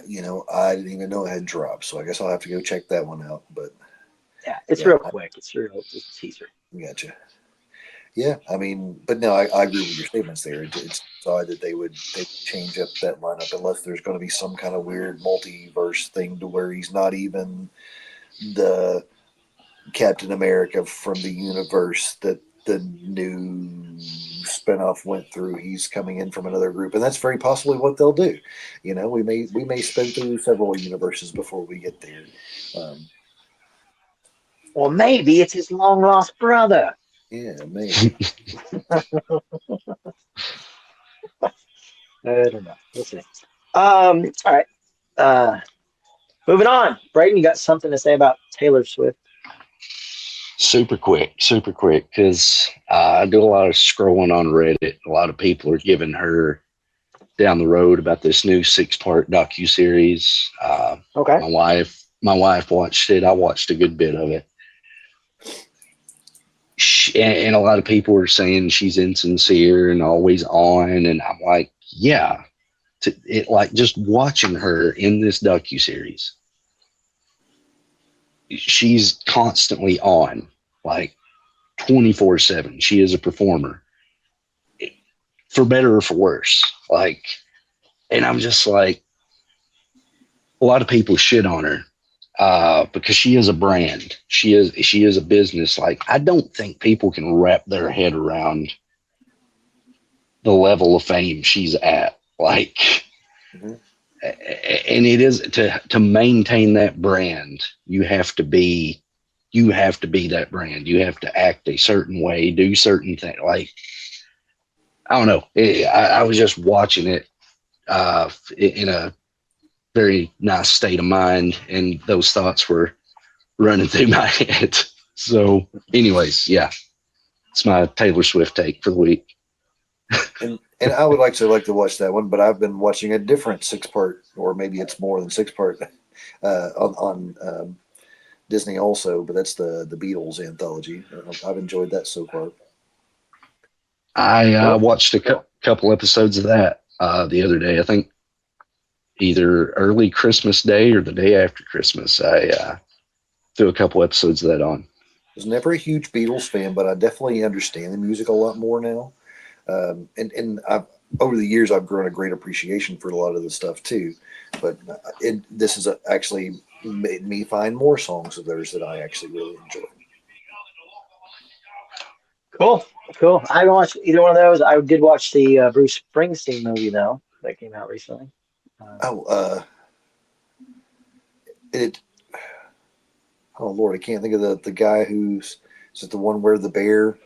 You know, I didn't even know it had dropped, so I guess I'll have to go check that one out. But yeah, it's real quick. It's just a teaser. Gotcha. Yeah, I mean, but no, I agree with your statements there. It's odd that they would change up that lineup unless there's going to be some kind of weird multiverse thing to where he's not even the Captain America from the universe that the new spinoff went through. He's coming in from another group, and that's very possibly what they'll do. You know, we may spin through several universes before we get there. Or maybe it's his long lost brother. Yeah, maybe. I don't know. We'll see. All right. Moving on. Brayden, you got something to say about Taylor Swift? Super quick, because I do a lot of scrolling on Reddit. A lot of people are giving her down the road about this new 6-part docuseries. Okay. My wife watched it. I watched a good bit of it. And a lot of people are saying she's insincere and always on, and I'm like, yeah. Like just watching her in this docuseries, she's constantly on, like 24/7. She is a performer, for better or for worse. Like, and I'm just like, a lot of people shit on her because she is a brand. She is a business. Like, I don't think people can wrap their head around the level of fame she's at. Like, and it is to maintain that brand. You have to be that brand. You have to act a certain way, do certain things. Like, I don't know. I was just watching it in a very nice state of mind, and those thoughts were running through my head. So, anyways, yeah, it's my Taylor Swift take for the week. And I would like to watch that one, but I've been watching a different 6-part, or maybe it's more than 6-part, on Disney also. But that's the Beatles Anthology. I've enjoyed that so far. I watched a couple episodes of that the other day. I think either early Christmas Day or the day after Christmas. I threw a couple episodes of that on. I was never a huge Beatles fan, but I definitely understand the music a lot more now. And I've, over the years, I've grown a great appreciation for a lot of the stuff too. But this has actually made me find more songs of theirs that I actually really enjoy. Cool. I haven't watched either one of those. I did watch the Bruce Springsteen movie though that came out recently. Oh Lord, I can't think of the guy who's, is it the one where the bear?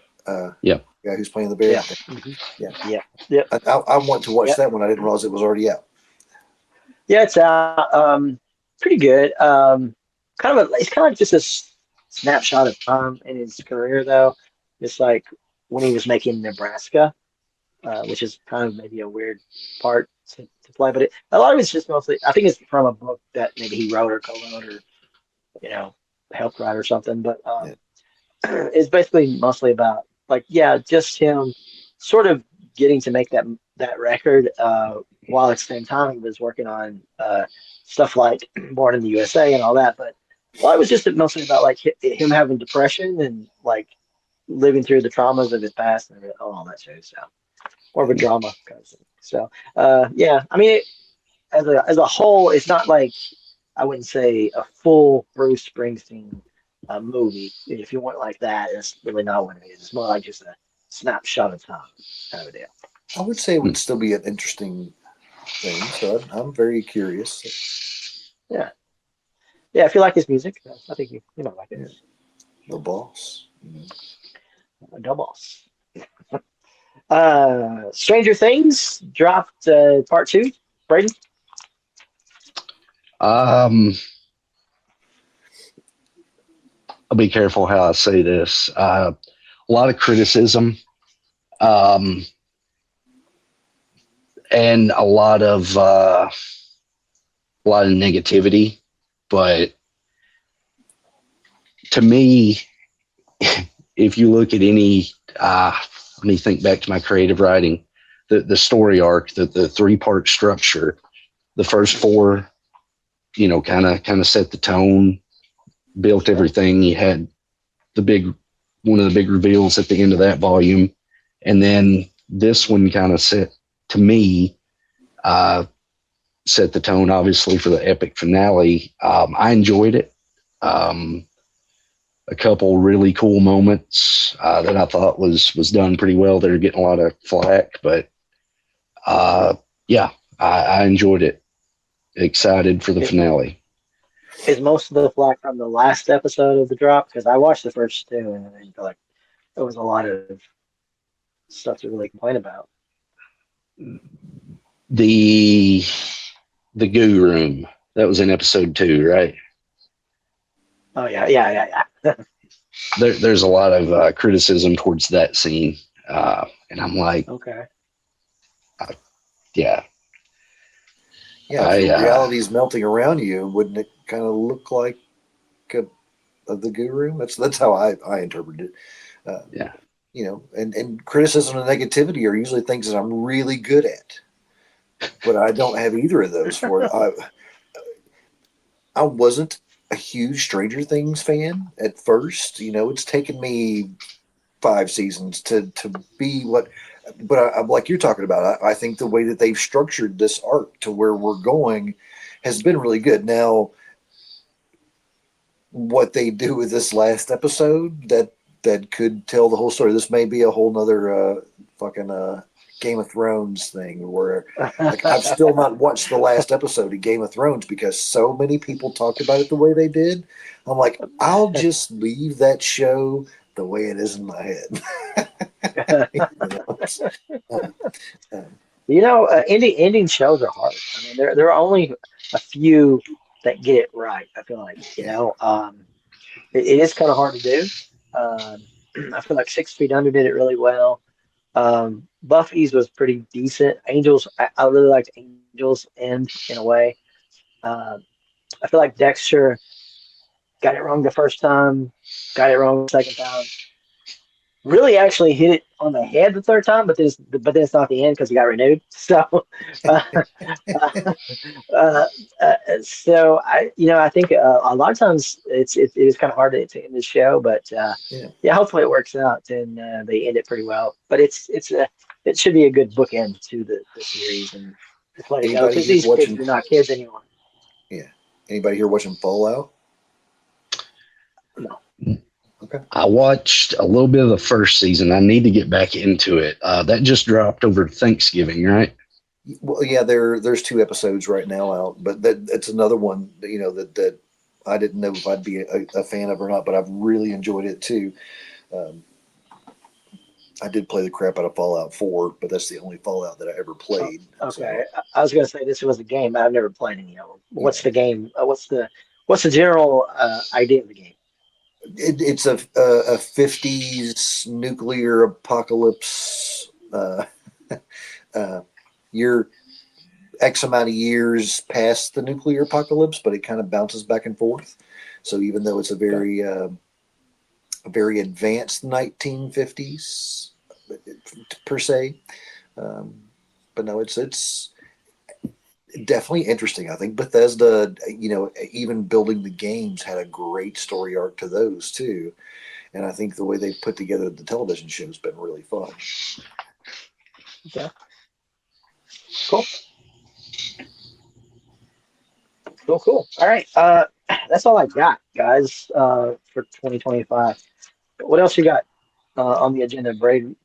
Yeah. Guy who's playing the bear. Yeah. Mm-hmm. Yeah. I want to watch that one. I didn't realize it was already out. Yeah, it's pretty good. It's kind of like just a snapshot of time in his career, though. It's like when he was making Nebraska, which is kind of maybe a weird part to play, but a lot of it's just mostly, I think it's from a book that maybe he wrote or co-wrote or helped write or something. But it's basically mostly about just him sort of getting to make that record while at the same time he was working on stuff like Born in the USA and all that. But it was just mostly about like him having depression and like living through the traumas of his past and all that sort of stuff. More of a drama kind of thing. So I mean, as a whole, it's not like, I wouldn't say a full Bruce Springsteen movie. If you want like that, it's really not what it is. It's more like just a snapshot of time kind of a deal. I would say it would still be an interesting thing. So I'm very curious. Yeah. If you like his music, I think you might like it. Yeah. The Boss. The Boss. Stranger Things dropped part 2. Brayden? I'll be careful how I say this. A lot of criticism, and a lot of negativity. But to me, if you look at any, let me think back to my creative writing, the story arc, the 3-part structure, the first 4, kind of set the tone, built everything. You had the big one of the big reveals at the end of that volume. And then this one kind of set the tone, obviously, for the epic finale. I enjoyed it. A couple really cool moments that I thought was done pretty well. They're getting a lot of flack, but yeah, I enjoyed it. Excited for the finale. Is most of the flack from the last episode of the drop? Because I watched the first two, and I feel like there was a lot of stuff to really complain about. The goo room, that was in episode 2, right? Oh yeah. There's a lot of criticism towards that scene, and I'm like, Okay. Yeah. Yeah, if reality's melting around you, wouldn't it kind of look like the goo room? That's how I interpreted it. Yeah. You know, and criticism and negativity are usually things that I'm really good at, but I don't have either of those for it. I wasn't a huge Stranger Things fan at first. You know, it's taken me 5 seasons to be what. But I'm like you're talking about. I think the way that they've structured this arc to where we're going has been really good. Now, what they do with this last episode that could tell the whole story. This may be a whole nother Game of Thrones thing where like, I've still not watched the last episode of Game of Thrones because so many people talked about it the way they did. I'm like, I'll just leave that show the way it is in my head. Ending shows are hard. I mean, there are only a few that get it right. I feel like it is kind of hard to do. I feel like 6 Feet Under did it really well. Buffy's was pretty decent. Angels, I really liked Angels end in a way. I feel like Dexter got it wrong the first time, got it wrong the second time. Really actually hit it on the head the third time, but then it's not the end because he got renewed. So, so I think a lot of times it is kind of hard to end the show, but hopefully it works out and they end it pretty well. But it should be a good bookend to the series and just let it go because these kids are not kids anymore. Yeah. Anybody here watching Fallout? No. Okay. I watched a little bit of the first season. I need to get back into it. That just dropped over Thanksgiving, right? Well, yeah, there's 2 episodes right now out, but that's another one that I didn't know if I'd be a fan of or not, but I've really enjoyed it too. I did play the crap out of Fallout 4, but that's the only Fallout that I ever played. Okay, so. I was going to say this was a game, but I've never played any of them. What's the game? What's the general idea of the game? It's a 50s nuclear apocalypse. You're X amount of years past the nuclear apocalypse, but it kind of bounces back and forth. So even though it's a very advanced 1950s per se, but no, it's definitely interesting. I think Bethesda, even building the games had a great story arc to those too. And I think the way they put together the television show has been really fun. Okay. Cool. All right. That's all I got, guys, for 2025. What else you got on the agenda, Brady?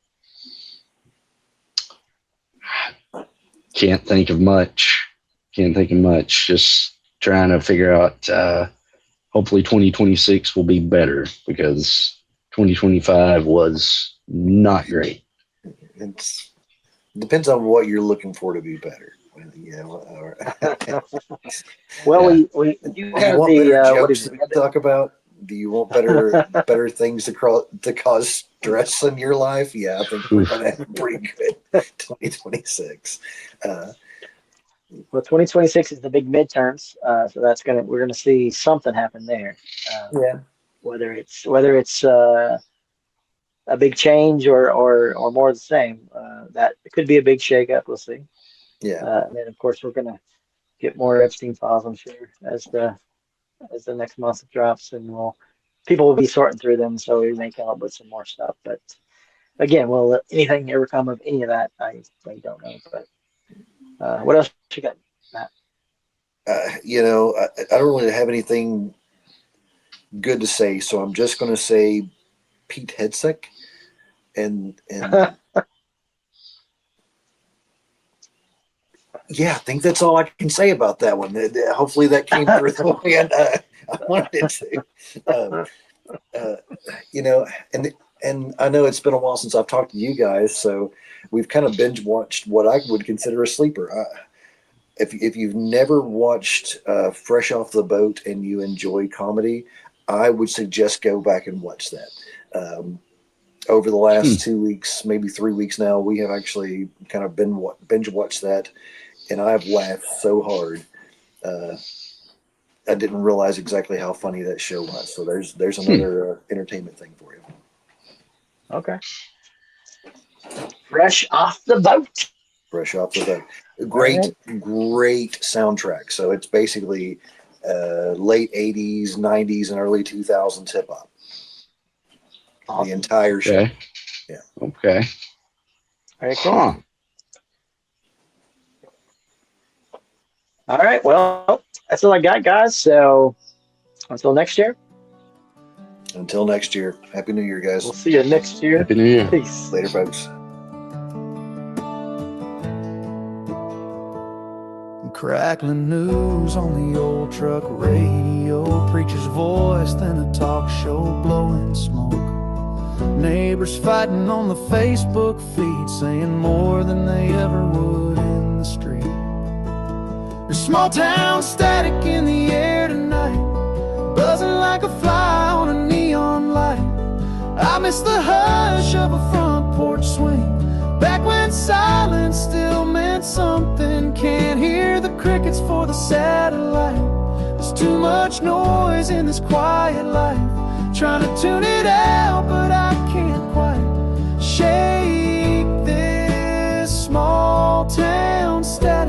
Can't think of much. Just trying to figure out, hopefully 2026 will be better because 2025 was not great. It depends on what you're looking for to be better. Well, yeah. we do have the jokes to talk about. Do you want better things to cause stress in your life? Yeah, I think we're going to have pretty good 2026. Well, 2026 is the big midterms, so we're gonna see something happen there. Whether it's a big change or more of the same, that it could be a big shakeup. We'll see. Yeah. And then of course we're gonna get more Epstein files, I'm sure, as the next month drops, and we'll people will be sorting through them, so we may come up with some more stuff. But again, will anything ever come of any of that? I don't know. But what else you got, Matt? I don't really have anything good to say, so I'm just going to say Pete Hegseth, and yeah, I think that's all I can say about that one. Hopefully that came through the way I wanted it to. And I know it's been a while since I've talked to you guys, so we've kind of binge watched what I would consider a sleeper. If you've never watched Fresh Off the Boat and you enjoy comedy, I would suggest go back and watch that. Over the last 2 weeks, maybe 3 weeks now, we have actually kind of binge watched that, and I've laughed so hard. I didn't realize exactly how funny that show was. So there's another entertainment thing for you. Okay. Fresh Off the Boat. Fresh Off the Boat. Great soundtrack. So it's basically late 80s, 90s, and early 2000s hip hop. Awesome. The entire show. Okay. Yeah. Okay. Very cool. Huh. All right. Well, that's all I got, guys. So until next year. Until next year. Happy New Year, guys. We'll see you next year. Happy New Year. Peace. Later, folks. Crackling news on the old truck radio, preacher's voice, then a talk show blowing smoke. Neighbors fighting on the Facebook feed, saying more than they ever would in the street. There's small town static in the air tonight, buzzing like a fly on a neon light. I miss the hush of a front porch swing, back when silence still meant something. Can't hear the crickets for the satellite. There's too much noise in this quiet life. Trying to tune it out, but I can't quite shake this small town static.